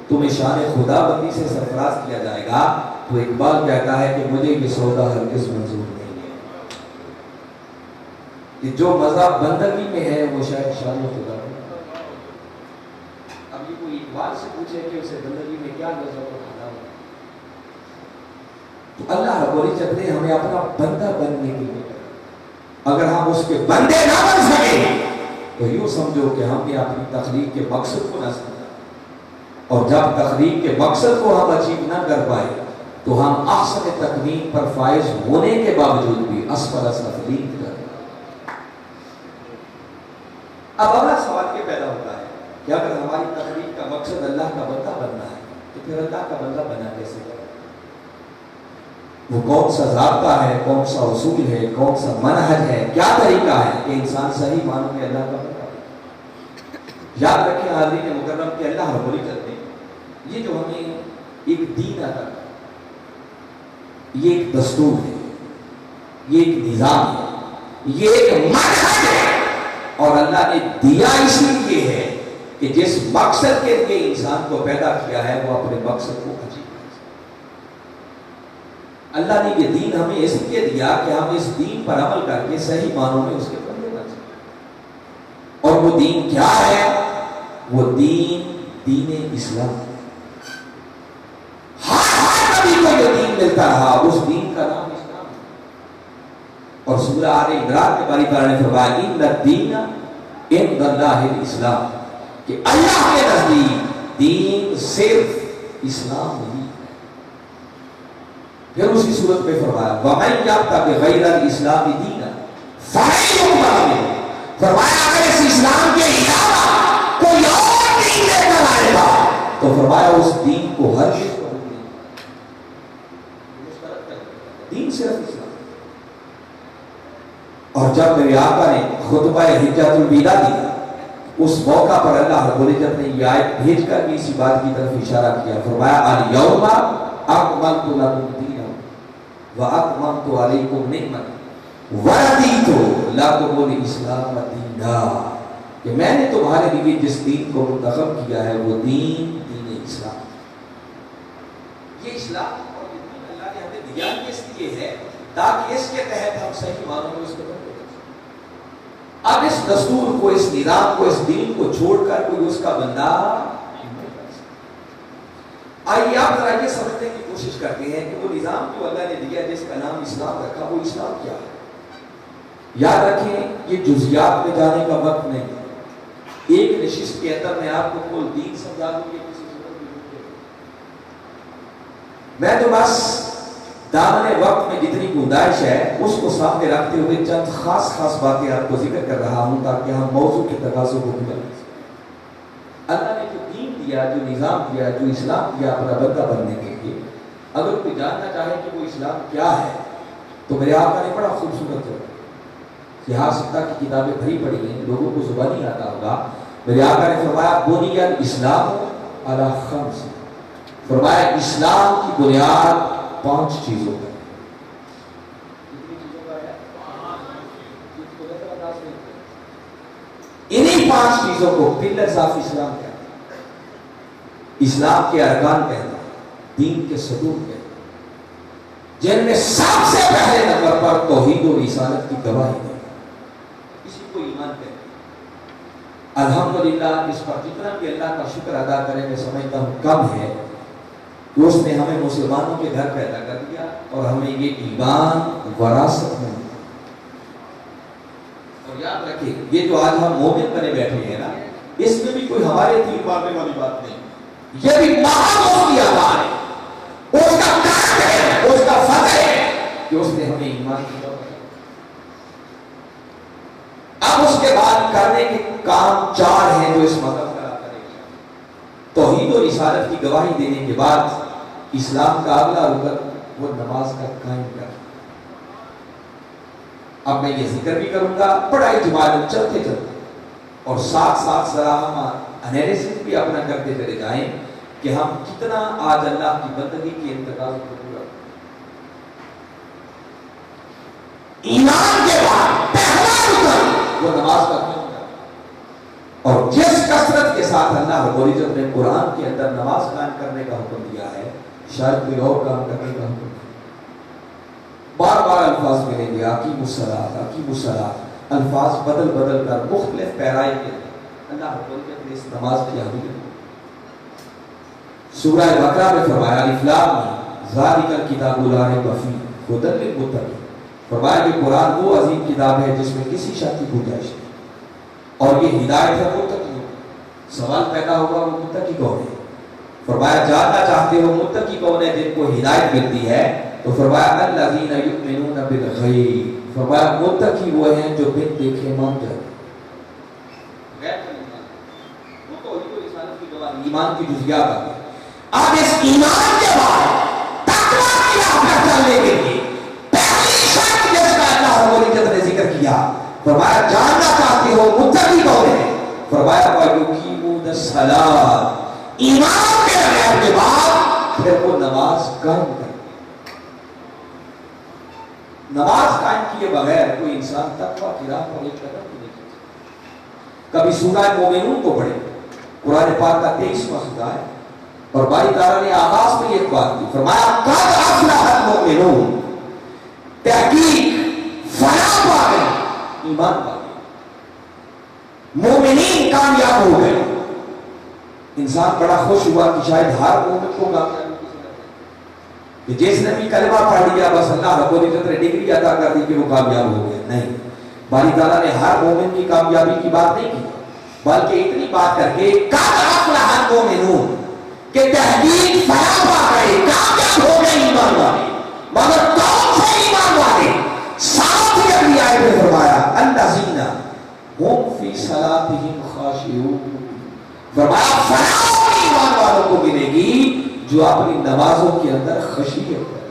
تمہیں شان خدا بندی سے سرفراز کیا جائے گا، تو اقبال کہتا ہے کہ مجھے یہ سودا ہرگز منظور نہیں ہے. کہ جو مزہ بندگی میں ہے وہ شاید شان خدا ہے. اب یہ کوئی اقبال سے پوچھے کہ اسے بندگی میں کیا نظر آتا ہے، تو اللہ رب العزت نے ہمیں اپنا بندہ بننے کے لیے، اگر ہم اس کے بندے نہ بن سکے تو یوں سمجھو کہ ہم نے اپنی تخلیق کے مقصد کو نہ سمجھا، اور جب تخلیق کے مقصد کو ہم اچیو نہ کر پائے تو ہم احسن تکوین پر فائز ہونے کے باوجود بھی اسفل سافلین کر. اب اگلا سوال یہ پیدا ہوتا ہے کہ اگر ہماری تخلیق کا مقصد اللہ کا بندہ بننا ہے تو پھر اللہ کا بندہ بنا کیسے کرے؟ وہ کون سا ضابطہ ہے، کون سا اصول ہے، کون سا منہج ہے، کیا طریقہ ہے کہ انسان صحیح معنوں میں اللہ کا بندہ بنے؟ یاد رکھیں حاضرین مکرم کہ اللہ رب العزت نے یہ جو ہمیں ایک دین عطا کیا، یہ ایک دستور ہے، یہ ایک نظام ہے، یہ ایک منہج ہے، اور اللہ نے دیا اسی لیے ہے کہ جس مقصد کے لیے انسان کو پیدا کیا ہے وہ اپنے مقصد کو اچیو کر سکے. اللہ نے یہ دین ہمیں اس لیے دیا کہ ہم اس دین پر عمل کر کے صحیح معنوں میں اس کے بندے بن سکیں. اور وہ دین کیا ہے؟ وہ دین اسلام. ہر نبی کو جو دین ملتا رہا اس دین کا نام اسلام ہے. اور سورہ آل عمران میں باری تعالیٰ نے فرمایا ان الدین عند اللہ الاسلام، کہ اللہ کے نزدیک دین صرف اسلام نہیں ہے. پھر اسی صورت میں فرمایا وَمَن يَبْتَغِ غَيْرَ الْإِسْلَامِ دِينًا فَلَن يُقْبَلَ مِنْهُ. فرمایا اگر اس اسلام کے علاوہ کوئی اور دین لے کر آئے گا تو فرمایا اس دین کو ہر چیز قبول نہیں. دین صرف اسلام. اور جب میرے آقا نے خطبہ حجۃ الوداع دیا اس موقع پر اللہ رب العزت نے یہ آیت بھیج کر بھی اسی بات کی طرف اشارہ کیا. فرمایا الیوم اکملت لکم دینکم واتممت علیکم نعمتی ورضیت لکم الاسلام دینا، کہ میں نے تمہارے لیے جس دین کو منتخب کیا ہے وہ دین اسلام. یہ اسلام اور یہ دین اللہ نے ہمیں دیا اس لیے ہے تاکہ اس کے تحت ہم صحیح معنوں میں اس کے بندے. اب اس دستور کو، اس نظام کو، اس دین کو چھوڑ کر کوئی اس کا بندہ نہیں کر سکتا. آئیے آپ ذرا یہ سمجھنے کی کوشش کرتے ہیں کہ وہ نظام جو اللہ نے دیا جس کا نام اسلام رکھا وہ اسلام کیا ہے. یاد رکھیں یہ جزیات میں جانے کا وقت نہیں. ایک نشست کے اندر میں آپ کو کل دین سمجھا دوں گی کسی صورت میں. میں تو بس دامن وقت میں جتنی گنجائش ہے اس کو سامنے رکھتے ہوئے چند خاص باتیں آپ کو ذکر کر رہا ہوں تاکہ ہم موضوع کے تقاضوں کو بھی جان سکیں. اللہ نے جو دین دیا، جو نظام دیا، جو اسلام دیا اپنا بندہ بننے کے لیے، اگر کوئی جاننا چاہے کہ وہ اسلام کیا ہے تو میرے آقا نے بڑا خوبصورت سیاستہ کی کتابیں بھری پڑی ہیں، لوگوں کو زبانی آتا ہوگا. میرے آقا نے فرمایا بنی الاسلام علی خمس، فرمایا اسلام کی بنیاد 5 چیزوں پر. انہی 5 چیزوں کو پلرز آف اسلام کہتے ہیں، اسلام کے ارکان کہتے ہیں، دین کے ستون کہتے ہیں، جن میں سب سے پہلے نمبر پر توحید و رسالت کی گواہی ہے. اسی کو ایمان کہتے ہیں. الحمدللہ اس پر جتنا بھی اللہ کا شکر ادا کریں میں سمجھتا ہوں کم ہے کہ اس نے ہمیں مسلمانوں کے گھر پیدا کر دیا اور ہمیں یہ ایمان وراثت میں. اور یاد رکھیں یہ جو آج ہم مومن بنے بیٹھے ہیں نا، اس میں بھی کوئی ہمارے تیر مارنے والی بات نہیں. یہ بھی محض کی عطا ہے، اس کا کرم ہے، اس کا فضل ہے کہ اس نے ہمیں ایمان دیا. اب اس کے بعد کرنے کے کام 4 ہیں جو اس مذہب کا کرے گا. توحید و رسالت کی گواہی دینے کے بعد اسلام کا اگلا رکن وہ نماز کا قائم کرنا. اب میں یہ ذکر بھی کروں گا بڑا اجمالاً چلتے چلتے، اور ساتھ ساتھ ذرا ہم انالیسس بھی اپنا کرتے چلے جائیں کہ ہم کتنا آج اللہ کی بندگی کی انتقال کو پورا. ایمان کے بعد پہلا رکن وہ نماز کا قائم کرنا. اور جس کثرت کے ساتھ اللہ رب العزت نے قرآن کے اندر نماز قائم کرنے کا حکم دیا ہے، شاید کوئی اور کام کرنے کا حکم. بار بار الفاظ ملیں گے، اقیموا الصلاۃ اقیموا الصلاۃ، الفاظ بدل بدل کر مختلف پیرائی کے اللہ رب العزت نے اس نماز کی اہمیت. سورہ بقرہ میں فرمایا الف لام ذالک الکتاب لا ریب فیہ ھدی للمتقین. فرمایا کہ قرآن وہ عظیم کتاب ہے جس میں کسی شک کی گنجائش نہیں، اور یہ ہدایت ہے متقیوں. سوال پیدا ہوگا وہ متقی کون ہے؟ فرمایا جاننا چاہتے ہو متقی کون ہے جن کو ہدایت ملتی ہے؟ تو فرمایا الذین یؤمنون بالغیب. فرمایا متقی وہ ہیں جو بن دیکھے مان جاتے ہیں. غیر کا ایمان وہ توحید و رسالت کی گواہی، ایمان کی جزیات آ گئی. اب اس ایمان کے بعد تقویٰ کی راہ پر چلنے کے لیے پہلی شرط جس کا اللہ رب العزت نے ذکر کیا، فرمایا جاننا چاہتے ہو متقی کون ہے؟ فرمایا وَيُقِيمُونَ الصَّلَاةَ، ایمان کے بغیر کے بعد پھر وہ نماز قائم کرے. نماز قائم کیے بغیر کوئی انسان تقویٰ کی راہ پر ایک قدم نہیں چل سکتا. کبھی سورہ مومنون کو پڑھیں، قرآن پاک کا 23واں سورہ ہے، اور باری تعالیٰ نے آغاز میں ایک بات کی، فرمایا قد افلح المؤمنون، تحقیق فلاح پا گئے، ایمان پا گئے، مومنین کامیاب ہو گئے. انسان بڑا خوش ہوا کہ شاید ہر مومن کو کامیابی کی ضرورت ہے کہ جس نے بھی کلمہ پڑھ لیا بس اللہ رب العزت نے ڈگری عطا کر دی کہ وہ کامیاب ہو گئے. نہیں، باری تعالیٰ نے ہر مومن کی کامیابی کی بات نہیں کی، بلکہ اتنی بات کر کے قد افلح المؤمنون کہ تحقیق فلاح پا گئے، کامیاب ہو گئے ایمان والے. مگر کون سے ایمان والے؟ ساتھ ہی اگلی آیت میں فرمایا الذین ہم فی صلاتہم خاشعون. فرمایا فلاح ایمان والوں کو ملے گی جو اپنی نمازوں کے اندر خشیت ہے.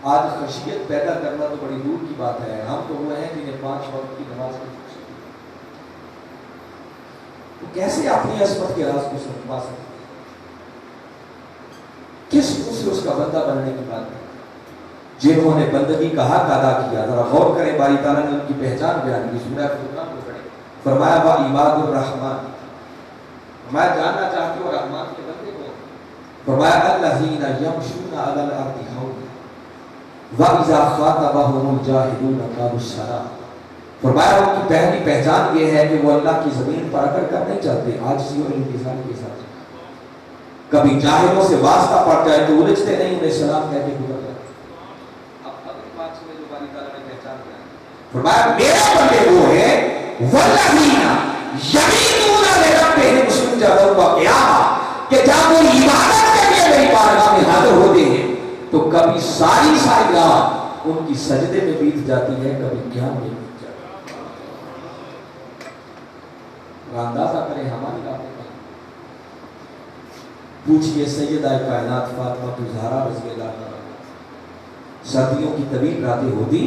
آج خشیت پیدا کرنا تو بڑی دور کی بات ہے. ہم تو وہ ہیں جنہیں 5 وقت کی نماز کی تو کیسے اپنی عصمت کے راز کو پا سکتے ہیں؟ کس منہ سے اس کا بندہ بننے کی بات ہے؟ جنہوں نے بندگی کا حق ادا کیا، ذرا غور کریں، باری تعالیٰ نے ان کی پہچان بیان کی. سورہ فرقان کو پڑھیں، فرمایا وعباد الرحمن. فرمایا جاننا چاہتے ہو رحمان کے بندے کو؟ فرمایا الذین یمشون علی الارض ہونا وَإِذَا خَاطَبَهُمُ الْجَاهِلُونَ قَالُوا السَّلَامَ. فرمایا ان کی پہلی پہچان یہ ہے کہ وہ اللہ کی زمین پر اکڑ کر نہیں چلتے، عاجزی اور انکسار کے ساتھ. کبھی جاہلوں سے واسطہ پڑ جائے تو الجھتے نہیں، انہیں سلام کہہ کے گزر جاتے. اب اگلی بات سمجھ جو باری تعالیٰ نے پہچان کیا. فرمایا میرے بندے وہ ہیں وَالَّذِينَ يَبِيتُونَ لِرَبِّهِمْ سُجَّدًا وَقِيَامًا، کہ جب وہ عبادت کے لیے میری بارگاہ میں حاضر ہوتے ہیں تو کبھی ساری رات ان کی سجدے میں بیت جاتی ہے، کبھی قیام میں بیت جاتی ہے. اندازہ کریں ہماری راتیں کا. پوچھئے سیدہ کائنات فاطمہ الزہرا رضی اللہ عنہا، سردیوں کی طویل راتیں ہوتی،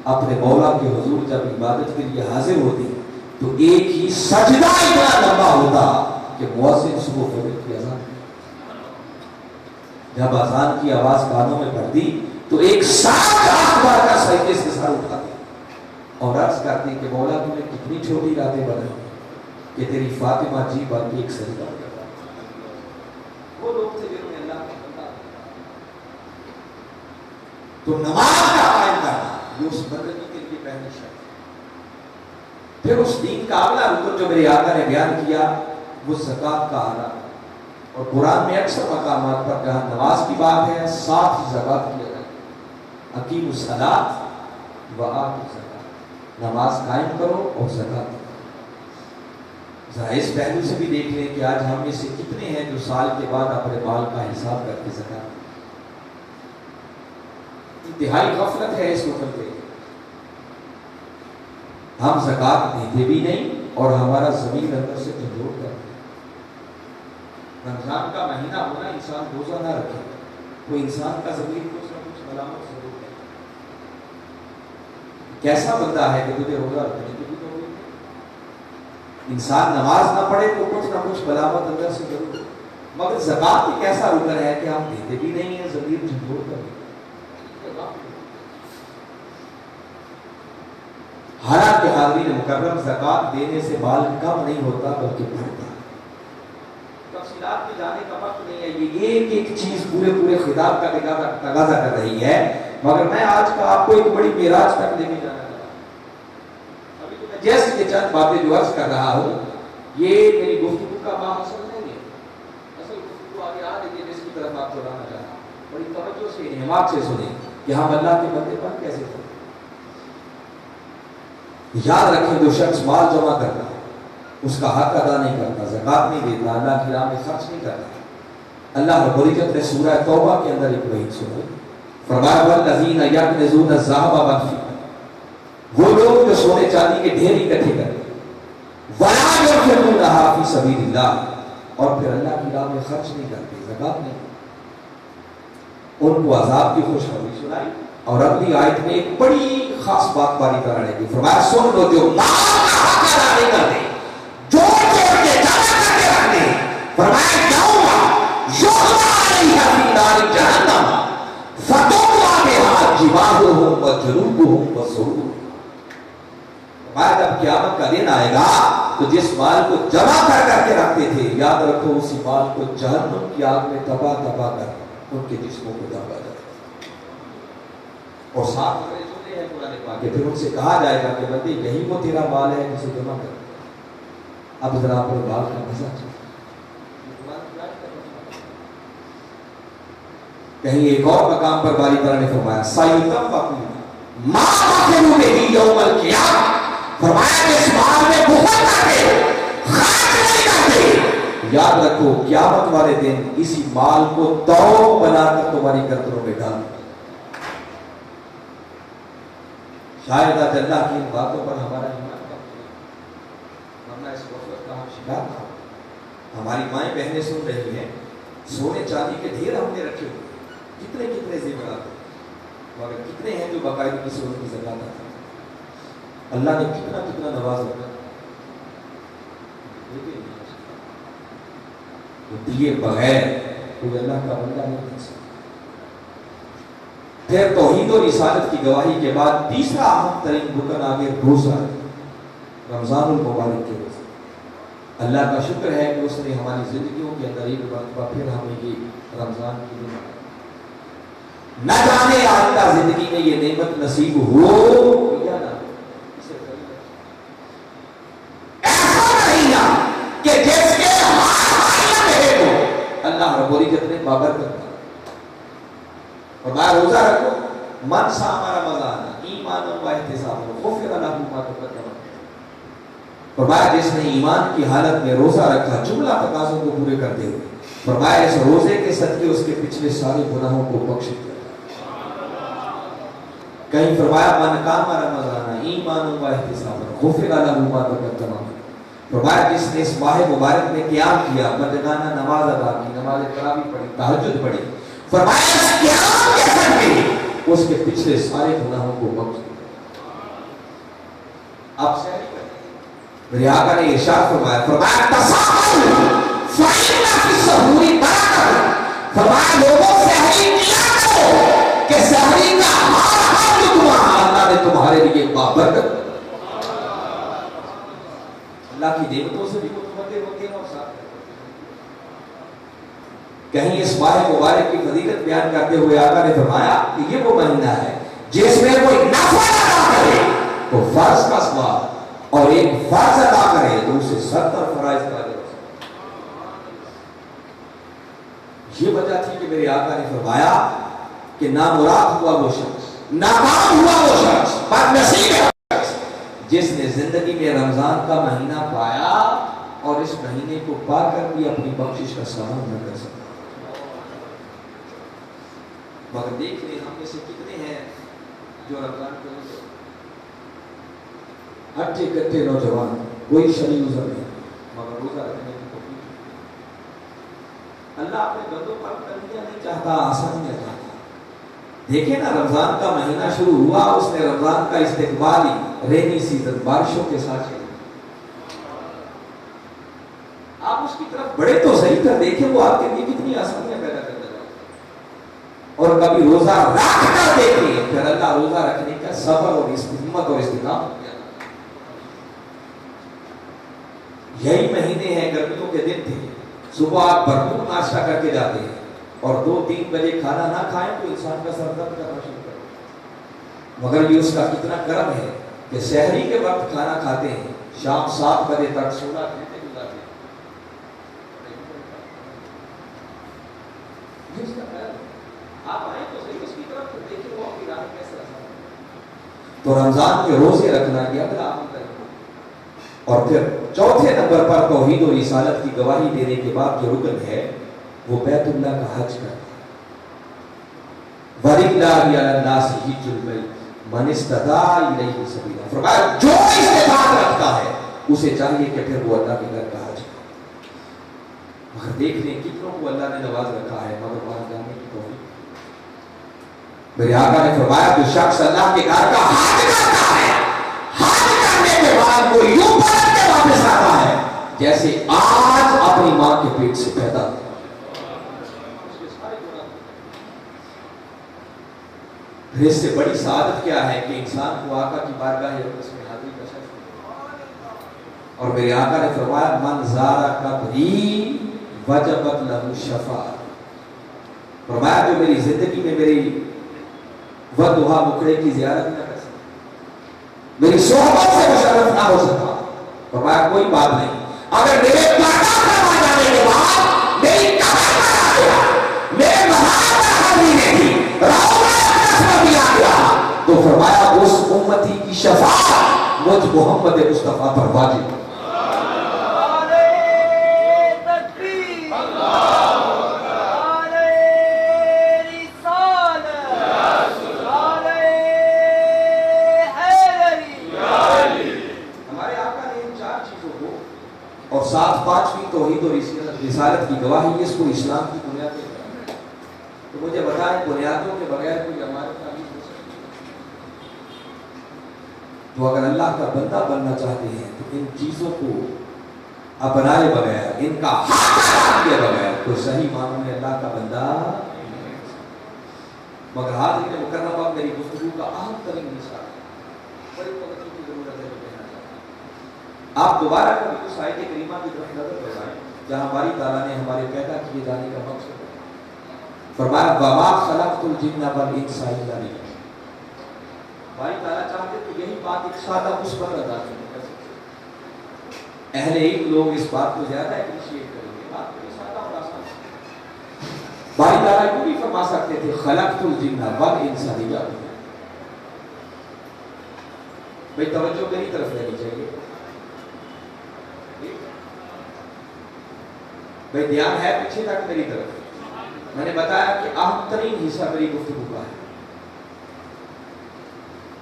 اپنے مولا کے حضور جب عبادت کے لیے حاضر ہوتی تو ایک ہی سجدہ اتنا لمبا ہوتا کہ مؤذن صبح فجر کی اذان، جب اذان کی آواز کانوں میں پڑتی تو ایک ساتھ بار کا سجدے سے سر اٹھاتے اور عرض کرتے کہ مولا تم نے کتنی چھوٹی راتیں بنائی کہ تیری فاطمہ جی بن کے ایک سجدہ کرتا. وہ لوگ تھے جنہوں نے اللہ کا بندہ. تو نماز کا قائم کرنا یہ اس بندگی کے لیے پہلی شرط. پھر اس دین کا اگلا رکن جو میرے آقا نے بیان کیا وہ زکوٰۃ کا ادا. اور قرآن میں اکثر مقامات پر جہاں نماز کی بات ہے ساتھ ہی زکوٰۃ کی ادا. اقیموا الصلاۃ وآتوا الزکاۃ، نماز قائم کرو اور زکوٰۃ. ذرا اس پہلو سے بھی دیکھ لیں کہ آج ہم میں سے کتنے ہیں جو سال کے بعد اپنے مال کا حساب کر کے زکوٰۃ. انتہائی غفلت ہے اس رکن پہ. ہم زکوٰۃ دیتے بھی نہیں اور ہمارا زمین اندر سے جھنجھوڑ کرتے ہیں. رمضان کا مہینہ ہونا انسان روزہ نہ رکھے تو انسان کا ضمیر کچھ نہ کچھ ملامت ضرور ہے. کیسا بندہ ہے کہ تجھے روزہ رکھنے کی بھی تو ہوئی؟ انسان نماز نہ پڑھے تو کچھ نہ کچھ ملامت اندر سے ضرور ہے. مگر زکات ایک ایسا رکن ہے کہ ہم دیتے بھی نہیں ہیں، ضمیر جھنجھوڑ کر. حالانکہ حاضرین مکرم زکات دینے سے مال کم نہیں ہوتا بلکہ بڑھتا. تفصیلات میں جانے کا وقت نہیں ہے. یہ ایک ایک چیز پورے خطاب کا تقاضا کر رہی ہے. مگر میں آج کا آپ کو ایک بڑی معراج تک لے کے جانا چاہتا ہوں. ابھی تو میں جیسے یہ چند باتیں جو عرض کر رہا ہوں، یہ میری گفتگو کا ماحصل نہیں ہے. اصل گفتگو آگے آ رہی ہے جس کی طرف آپ کو لانا چاہتا ہوں. بڑی توجہ سے انہماک سے سنیں کہ ہم اللہ کے بندے بن کیسے کریں. یاد رکھیں جو شخص مال جمع کرتا ہے اس کا حق ادا نہیں کرتا، زکات نہیں دیتا، اللہ کی راہ میں خرچ نہیں کرتا. اللہ رب العزت نے سورہ توبہ کے اندر ایک وعید سنائی. فرمایا والذین یکنزون الذھب والفضة، وہ لوگ جو سونے چاندی کے ڈھیر اکٹھے کرتے ولا ينفقونها فی سبیل اللہ، اور پھر اللہ کی راہ میں خرچ نہیں کرتے، زکات نہیں، ان کو عذاب کی خوشخبری سنائی. اور اگلی آیت میں ایک بڑی خاص بات باری طرح رہے گی. فرمایا سن لو جو مال کا حق ادا نہیں کرتے، جو کے جمع کر کے رکھتے، فرمایا یوم یحمى علیہ فی نار جہنم فتقوی بها جباہہم وجنوبہم وظہورہم. فرمایا جب قیامت کا دن آئے گا تو جس مال کو جمع کر کے رکھتے تھے، یاد رکھو اسی مال کو جہنم کی آگ میں تباہ کر ان کے جسموں کو دبا جائے. اور ساتھ میں جو ہے قرآن پاک کے، پھر ان سے کہا جائے گا کہ بندے یہی وہ تیرا مال ہے جسے جمع کر. اب ذرا اپنے مال کا مزہ چاہیے. کہیں ایک اور مقام پر باری تعالیٰ نے فرمایا سَيُطَوَّقُونَ مَا بَخِلُوا بِهِ يَوْمَ الْقِيَامَةِ، فرمایا اس مال میں بخل کرتے، خرچ نہیں کرتے. یاد رکھو قیامت والے دن اسی مال کو توق بنا کر تمہاری گردنوں میں ڈال. شاید آج اللہ کی ان باتوں پر ہمارا ایمان کم ہے، ورنہ اس وقت کا ہم شکار تھا. ہماری مائیں بہنیں سن رہی ہیں، سونے چاندی کے ڈھیر ہم نے رکھے ہوئے، کتنے زیورات ہیں، مگر کتنے ہیں جو باقاعدگی سے ان کی زکات ادا کرتے. اللہ نے کتنا نواز رکھا، دیے بغیر کوئی اللہ کا بندہ نہیں بن سکتا. پھر توحید و رسالت کی گواہی کے بعد تیسرا اہم ترین رکن آگے روزہ، رمضان المبارک کے روزے. اللہ کا شکر ہے کہ اس نے ہماری زندگیوں کے اندر ایک مرتبہ پھر ہمیں یہ رمضان کی دن نہ جانے آئندہ زندگی میں یہ نعمت نصیب ہو یا نہ. ایسا مہینہ کہ جس کے اللہ رب العزت نے بابرکت کیا. اور میں روزہ رکھو من صام رمضان ایمانا و احتسابا غفر له ما تقدم. فرمایا جس نے ایمان کی حالت میں روزہ رکھا جملہ تقاضوں کو پورے کرتے ہوئے، فرمایا اس روزے کے صدقے اس کے پچھلے سارے گناہوں کو بخش دیا. کہیں فرمایا من قام رمضان ایمانا و احتسابا غفر له ما تقدم. فرمایا جس نے اس ماہ مبارک میں قیام کیا، مردانہ نماز ادا کی، نماز تراویح پڑھی، تہجد پڑھی، فرمایا اس قیام کے صدقے اس کے پچھلے سارے گناہوں کو بخش دیا. آپ سحری کریں، میرے آقا نے ارشاد فرمایا تساہلوا فإن فی السحور برکۃ. فرمایا لوگوں سحری کیا کرو کہ سحری کا ہر حق اللہ نے تمہارے لیے بابرکت. اللہ کی نعمتوں سے بھی متمتع ہوتے ہیں اور ساتھ کہیں اس ماہ مبارک کی فضیلت بیان کرتے ہوئے آقا نے فرمایا کہ یہ وہ مہینہ ہے جس میں کوئی نفل ادا کرے تو فرض کا ثواب، اور ایک فرض ادا کرے تو اسے 70 فرائض کا اجر. یہ وجہ تھی کہ میرے آقا نے فرمایا کہ نامراد ہوا وہ شخص، ناکام ہوا وہ شخص، بدنصیب ہے جس نے زندگی میں رمضان کا مہینہ پایا اور اس مہینے کو پا کر بھی اپنی بخشش کا سامان نہ کر سکتا. مگر دیکھ لیں ہم میں سے کتنے ہیں جو رمضان کے روزے ہٹے کٹے نوجوان، کوئی شرعی عذر نہیں، مگر روزہ رکھنے کی کوشش. اللہ اپنے بندوں پر تنگیاں نہیں چاہتا، آسانیاں چاہتا۔ دیکھیں نا رمضان کا مہینہ شروع ہوا، اس نے رمضان کا استقبال ہی رینی سیزن بارشوں کے ساتھ کیا۔ آپ اس کی طرف بڑے تو صحیح کر دیکھیں، وہ آپ کے لیے کتنی آسانیاں پیدا کرتا ہے۔ اور کبھی روزہ رکھ کر دیکھیں، پھر اللہ روزہ رکھنے کا صبر اور ہمت اور استقامت کیا۔ یہی مہینے ہیں، گرمیوں کے دن تھے، صبح آپ بھرپور ناشتہ کر کے جاتے ہیں اور 2-3 بجے کھانا نہ کھائیں تو انسان کا سر درد کرنا شروع کرے، مگر یہ اس کا کتنا کرم ہے کہ سحری کے وقت کھانا کھاتے ہیں، شام 7 بجے تک 16 گھنٹے گزارتے ہیں۔ جس کا کرم آپ آئیں تو صحیح اس کی طرف دیکھیں، وہ آپ کی راہ کیسے آسان ہے۔ تو رمضان کے روزے رکھنا یہ اگلا عمل ہے۔ اور پھر چوتھے نمبر پر توحید و رسالت کی گواہی دینے کے بعد جو رکن ہے وہ بیت اللہ کا حج کرنا۔ وَلِلَّهِ عَلَى النَّاسِ حِجُّ الْبَيْتِ مَنِ اسْتَطَاعَ إِلَيْهِ سَبِيلًا، فرمایا جو استطاعت رکھتا ہے اسے چاہیے کہ پھر وہ اللہ کے گھر کا حج کرے۔ مگر دیکھ لیں کتنوں کو اللہ نے نواز رکھا ہے مگر وہاں جانے کی توفیق۔ میرے آقا نے فرمایا جو شخص اللہ کے گھر کا حج کرتا ہے، حج کرنے کے بعد وہ یوں پلٹ کے واپس آتا ہے جیسے آج اپنی ماں کے پیٹ سے پیدا ہوا۔ پھر اس سے بڑی سعادت کیا ہے کہ انسان کو آقا کی بارگاہ اقدس میں حاضری کا شرف ملے۔ اور میرے آقا نے فرمایا من زار قبری وجبت لہ شفاعت، فرمایا جو میری زندگی میں میری ودعا مکڑے کی زیارت نہ کر سکتا، میری صحبت سے مشرف نہ ہو سکتا، فرمایا کوئی بات نہیں، اگر میرے پردہ فرما جانے کے بعد میری قبر پر آ گیا، میرے مزار پر حاضری نہیں تھی، روضہ اقدس میں بھی آ گیا، تو فرمایا اس امتی کی شفاعت مجھ محمد مصطفیٰ پر واجب۔ اور 5ویں توحید اور رسالت کی گواہی، اس کو اسلام کی بنیاد پہ۔ تو مجھے بتائیں بنیادوں کے بغیر کوئی ہمارے تعلیم ہو سکتی ہے؟ تو اگر اللہ کا بندہ بننا چاہتے ہیں تو ان چیزوں کو اپنائے بغیر، ان کا حق کے بغیر تو صحیح معنوں میں اللہ کا بندہ نہیں۔ مگر حاضرین مکرمہ اب میری گفتگو کا اہم ترین حصہ بڑی توجہ کی ضرورت ہے۔ آپ دوبارہ کبھی اس آیت کریمہ کی طرف نظر دوڑائیں جہاں باری تعالیٰ نے ہمارے پیدا کیے جانے کا مقصد فرمایا وَمَا خَلَقْتُ الْجِنَّ وَالْإِنسَ إِلَّا لِيَعْبُدُونِ۔ باری تعالیٰ چاہتے تو یہی بات ایک سادہ مثبت انداز میں کر سکتے، اہل علم لوگ اس بات کو زیادہ اپریشیٹ کریں گے، بات بڑی سادہ اور آسان ہے۔ باری تعالیٰ کو بھی فرما سکتے تھے خَلَقْتُ الْجِنَّ وَالْإِنسَ لِيَعْبُدُونِ۔ بھئی توجہ میری طرف رہنی چاہیے، بھئی دھیان ہے پیچھے تک میری طرف۔ میں نے بتایا کہ اہم ترین حصہ میری گفتگو کا ہے،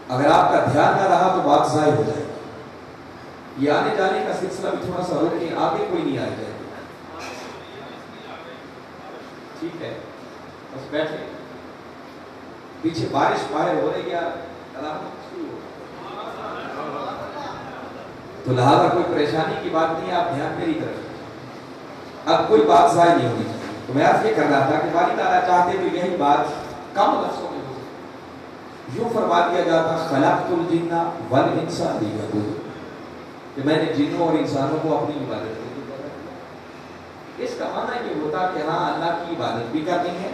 اگر آپ کا دھیان نہ رہا تو بات ضائع ہو جائے گی۔ یہ آنے جانے کا سلسلہ بھی تھوڑا سا روکیں، آگے کوئی نہیں آئے جائے گا، ٹھیک ہے؟ بس بیٹھے، پیچھے بارش باہر ہو رہی ہے، علامت شروع ہو، تو لہذا کوئی پریشانی کی بات نہیں ہے، آپ دھیان میری طرف۔ اب کوئی بات ضائع نہیں ہونی چاہیے، تو میں عرض یہ کر رہا تھا کہ باری تعالیٰ چاہتے تو یہی بات کم لفظوں میں ہو سکتی، یوں فرما دیا جاتا خلقت الجن والانس لیعبدون، کہ میں نے جنوں اور انسانوں کو اپنی عبادت کے لیے پیدا کیا۔ اس کا معنی یہ ہوتا کہ ہاں اللہ کی عبادت بھی کرنی ہے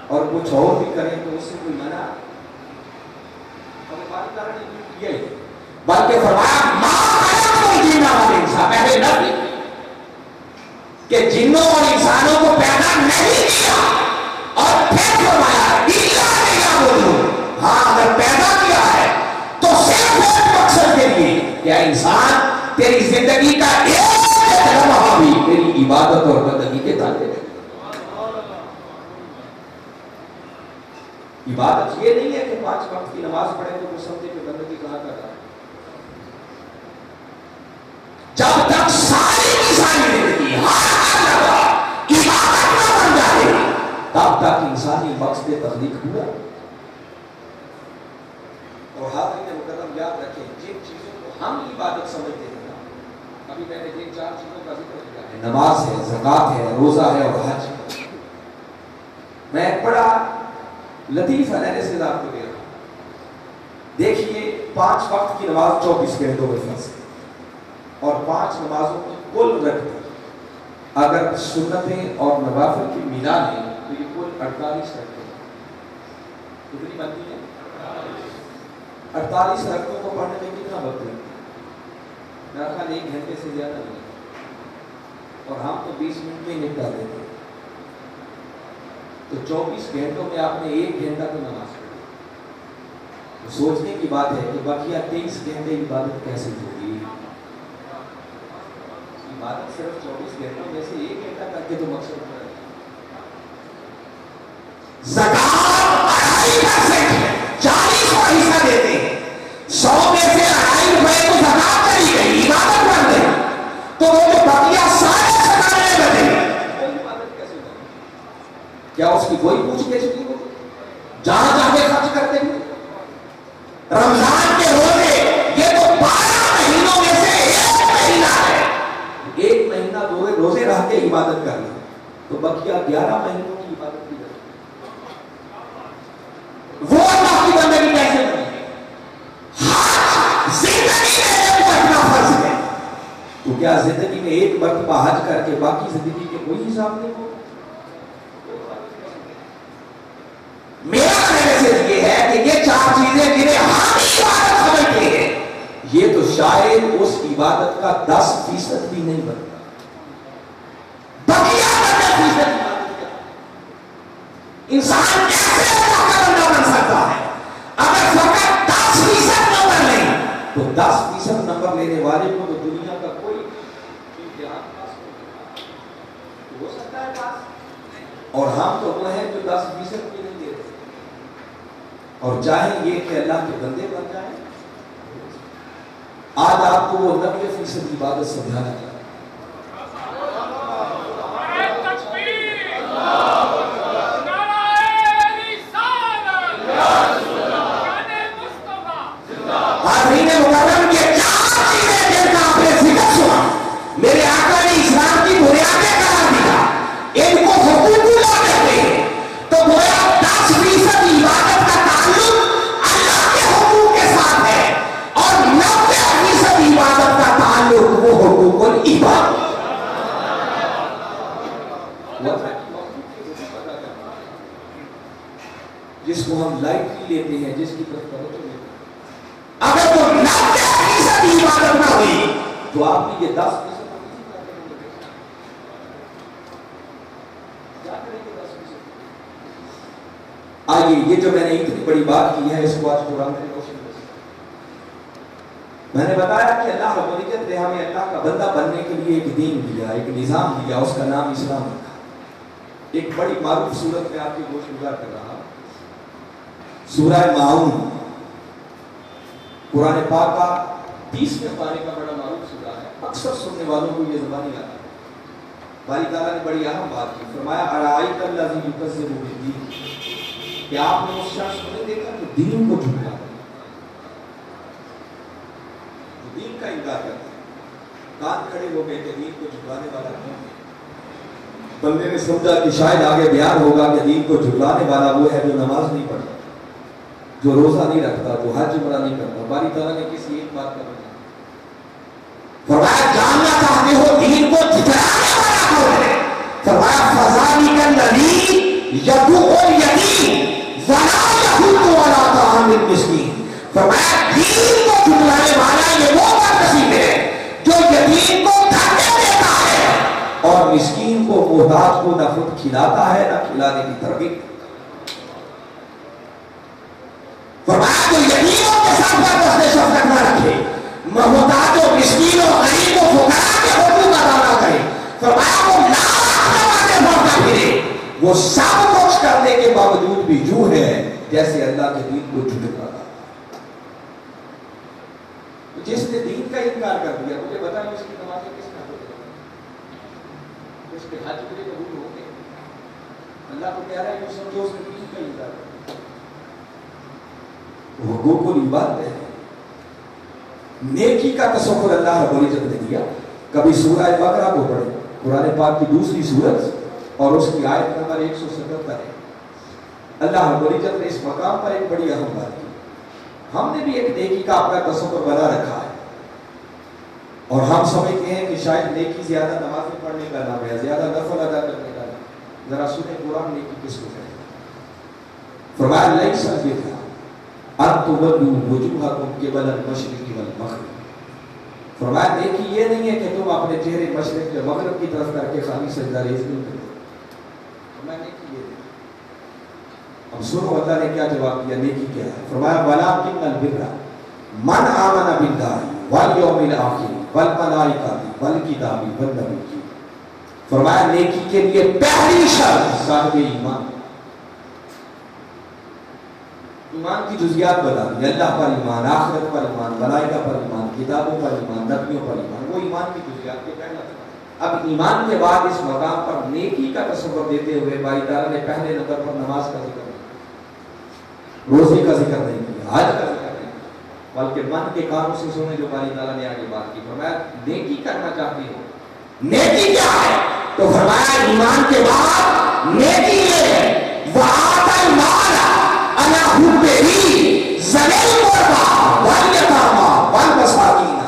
اور کچھ اور بھی کریں تو اس سے کوئی منع، اور باری تعالیٰ نے کیا ہی، بلکہ فرمایا ما خلقت الجن والانس، پہلے نفی کہ جنوں اور انسانوں کو پیدا نہیں کیا، اور پھر فرمایا الا لیعبدون، ہاں اگر پیدا کیا ہے تو صرف ایک مقصد کے لیے، کیا انسان تیری زندگی کا ایک لمحہ بھی تیری عبادت اور بندگی کے تابع ہے۔ عبادت یہ نہیں ہے کہ 5 وقت کی نماز پڑھیں تو وہ سمجھے کہ بندگی کہاں کر رہا ہے، جب تک ساری کی ساری زندگی عبادت نہ تب تک انسانی مقصد تخلیق ہوا. اور حاضرین مکرم یاد رکھیں جن چیزوں کو ہم عبادت سمجھتے ہیں نا، ابھی میں نے جن 4 چیزوں کا ذکر کیا ہے، نماز ہے، زکوٰۃ ہے، روزہ ہے اور حج. میں بڑا لطیف انالیسس آپ کو دے رہا ہوں. دیکھیے 5 وقت کی نماز 24 گھنٹوں میں فرض ہے اور 5 نمازوں کی کل رکعتیں اگر سنتیں اور نوافل کی ملا لیں تو یہ کل 48 رکعتیں کتنی بنتی ہیں؟ 48 رکعتوں کو پڑھنے میں کتنا وقت لگتا ہے؟ میرا خیال 1 گھنٹے سے زیادہ نہیں، اور ہم تو 20 منٹ میں نپٹا دیتے ہیں. تو 24 گھنٹوں میں آپ نے 1 گھنٹہ تو نماز پڑھی. تو سوچنے کی بات ہے کہ باقی 23 گھنٹے عبادت کیسے ہوگی؟ عبادت صرف 24 گھنٹوں میں سے 1 گھنٹہ کر کے تو مقصد ہے. زکوٰۃ 2.5% 40 کا حصہ دیتے ہیں، 100 میں سے 2.5 روپے تو زکوٰۃ چلی گئی، عبادت بن گئی. تو وہ جو بقیہ سارے سکانے بنے وہ عبادت کیسے ہوگی؟ کیا اس کی کوئی پوچھ گچھ نہیں ہوگی؟ جہاں جا کے خرچ کرتے ہیں. رمضان کے روزے یہ تو 12 مہینوں میں سے 1 مہینہ ہے. 1 مہینہ روزے رہ کے عبادت کر لیں تو بقیہ 11 مہینوں کی عبادت کی جائے. وہ اللہ کی بندگی کیسے بنے؟ حج زندگی میں 1 مرتبہ فرض ہے، تو کیا زندگی میں 1 مرتبہ حج کر کے باقی زندگی کے کوئی حساب نہیں ہو؟ میرا میسج یہ ہے کہ یہ 4 چیزیں جنہیں ہم عبادت سمجھتے ہیں یہ تو شاید اس عبادت کا 10% بھی نہیں بنتا. بقیہ 90% عبادت کیا؟ انسان کیسے اللہ کا بندہ بن سکتا ہے؟ اگر فقط 10% نمبر لیں تو 10% نمبر لینے والے کو تو دنیا کا کوئی امتحان پاس ہو سکتا ہے پاس، اور ہم تو وہ ہیں جو 10% بھی نہیں دے رہے اور چاہیں یہ کہ اللہ کے بندے بن جائیں. آج آپ کو وہ 90% عبادت سمجھانا چاہتا ہے. حاضرین مکرم کے 4 چیزیں جن کا آپ نے ذکر سنا، میرے آقا نے اسلام کی بنیادیں قرار دیا. ان کو حقوق اللہ کہتے ہیں. تو گویا 10% عبادت کا تعلق اللہ کے حقوق کے ساتھ ہے اور 90% عبادت کا تعلق وہ حقوق العباد. جس کو ہم لائٹلی لیتے ہیں، جس کی طرف توجہ لیتے ہیں، اگر وہ 90% عبادت نہ ہوئی تو آپ کی یہ 10% آئیے. یہ جو میں نے اتنی بڑی بات کی ہے اس کو آج قرآن کی روشنی میں نے بتایا کہ اللہ رب العزت نے ہمیں اللہ کا بندہ بننے کے لیے ایک دین دیا، ایک نظام دیا، اس کا نام اسلام رکھا. ایک بڑی معروف سورت میں آپ کی گوش گزار کر رہا، سورہ ماؤن، قرآن پاک کا 30ویں پارے کا بڑا معروف سورہ ہے. اکثر سننے والوں کو یہ زبان نہیں آتا. باری تعالیٰ نے بڑی اہم بات کی، فرمایا ارائیت الذی یکذب بالدین، کہ آپ نے اس شخص کو نہیں دیکھا جو دین کو جھٹلاتا ہے، جو دین کا انکار کرتا ہے. کان کھڑے ہو گئے کہ دین کو جھٹلانے والا کون ہے؟ بندے نے سمجھا کہ شاید آگے بیان ہوگا کہ دین کو جھٹلانے والا وہ ہے جو نماز نہیں پڑھتا، جو روزہ نہیں رکھتا، جو حج عمرہ نہیں کرتا. باری تعالیٰ نے کسی ایک بات کا بتایا، فرمایا جاننا چاہتے ہو دین کو جھٹلانے والا کون ہے؟ فرمایا فذالک الذی یدعو الیتیم ولا یحض علی طعام المسکین. فرمایا دین کو جھٹلانے والا یہ وہ بدنصیب ہے جو یتیم کو دھکے دیتا ہے اور مسکین کو محتاج کو نہ خود کھلاتا ہے نہ کھلانے کی ترغیب. فرمایا جو یتیموں کے ساتھ برداشت شفقت نہ رکھے، محتاجوں مسکینوں غریبوں فقراء کے حقوق ادا نہ کرے، فرمایا وہ نمازیں پڑھتا پھرے، وہ سب کچھ کرنے کے باوجود بھی یوں ہے جیسے اللہ کے دین کو جھٹلاتا. جس نے دین کا انکار کر دیا، مجھے بتائیں اس کی نمازیں کس طرح ہوتی ہیں؟ اس کے حج پورے قبول ہوں گے؟ اللہ کو کہہ رہا ہے کہ سمجھو اس نے کسی کا انکار کیا. حقوق العباد ہے. نیکی کا تصور اللہ رب العزت نے دیا. کبھی سورہ بقرہ کو پڑھیں، قرآن پاک کی دوسری سورت اور اس کی آیت نمبر 177 ہے. اللہ رب العزت نے اس مقام پر ایک بڑی اہم بات کی. ہم نے بھی ایک نیکی کا اپنا تصور بنا رکھا ہے اور ہم سمجھتے ہیں کہ شاید نیکی زیادہ نمازیں پڑھنے کا نام ہے، زیادہ نفل ادا کرنے کا نام. ذرا سنیں قرآن نیکی کس کو کہتے ہیں. فرمایا لیس البر ان تولوا وجوہکم قبل المشرق والمغرب. فرمایا نیکی یہ نہیں ہے کہ تم اپنے چہرے مشرق یا مغرب کی طرف کر کے خالی سجدہ ریز نہیں کرو. فرمایا نیکی یہ نہیں. اب سنو اللہ نے کیا جواب دیا، نیکی کیا ہے. فرمایا ولکن البر من آمن باللہ والیوم الآخر والملائکۃ والکتاب والنبیین. فرمایا نیکی کے لیے پہلی شرط صاحب ایمان. ایمان کی جزیات بتا دی. اللہ پر ایمان، آخرت پر ایمان، ملائکہ پر ایمان، کتابوں پر ایمان، نبیوں پر ایمان. وہ ایمان کی جزیات کے پہلا تھا. اب ایمان کے بعد اس مقام پر نیکی کا تصور دیتے ہوئے باری تعالیٰ نے پہلے نمبر پر نماز کا ذکر نہیں، روزے کا ذکر نہیں کیا، حج کا ذکر نہیں کیا، بلکہ من کے کاموں سے سنے جو باری تعالیٰ نے آگے بات کی. فرمایا نیکی کرنا چاہتی ہو، نیکی کیا ہے؟ تو فرمایا ایمان کے بعد نیکی یہ ہے وَآتَى الْمَالَ عَلَى حُبِّهِ ذَوِي الْقُرْبَى وَالْيَتَامَى وَالْمَسَاكِينَ.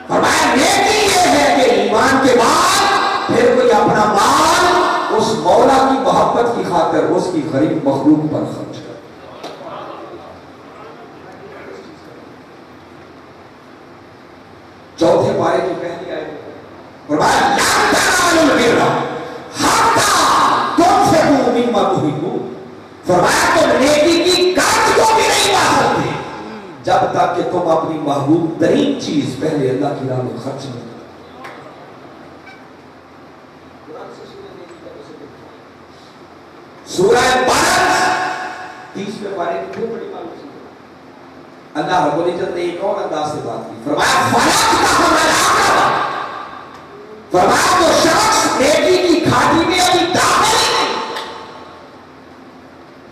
فرمایا نیکی یہ ہے کہ ایمان کے بعد پھر کوئی اپنا مال اس مولا کی محبت کی خاطر اس کی غریب مخلوق پر خرچ کرے. چوتھے پارے کی پہلی آیت فرمایا لَن تَنَالُوا الْبِرَّ حَتَّىٰ تُنفِقُوا مِمَّا تُحِبُّونَ. فرمایا تم نیکی کی قدر کو بھی نہیں پا سکتے جب تک کہ تم اپنی محبوب ترین چیز پہلے اللہ کی راہ میں خرچ نہیں کرو. سورہ بلد 30ویں پارے کی بہت بڑی بات ہے. اللہ رب العزت نے ایک اور انداز سے بات کی. فرمایا فرمایا وہ شخص نیکی کی کھاٹی میں ابھی داخل ہی نہیں،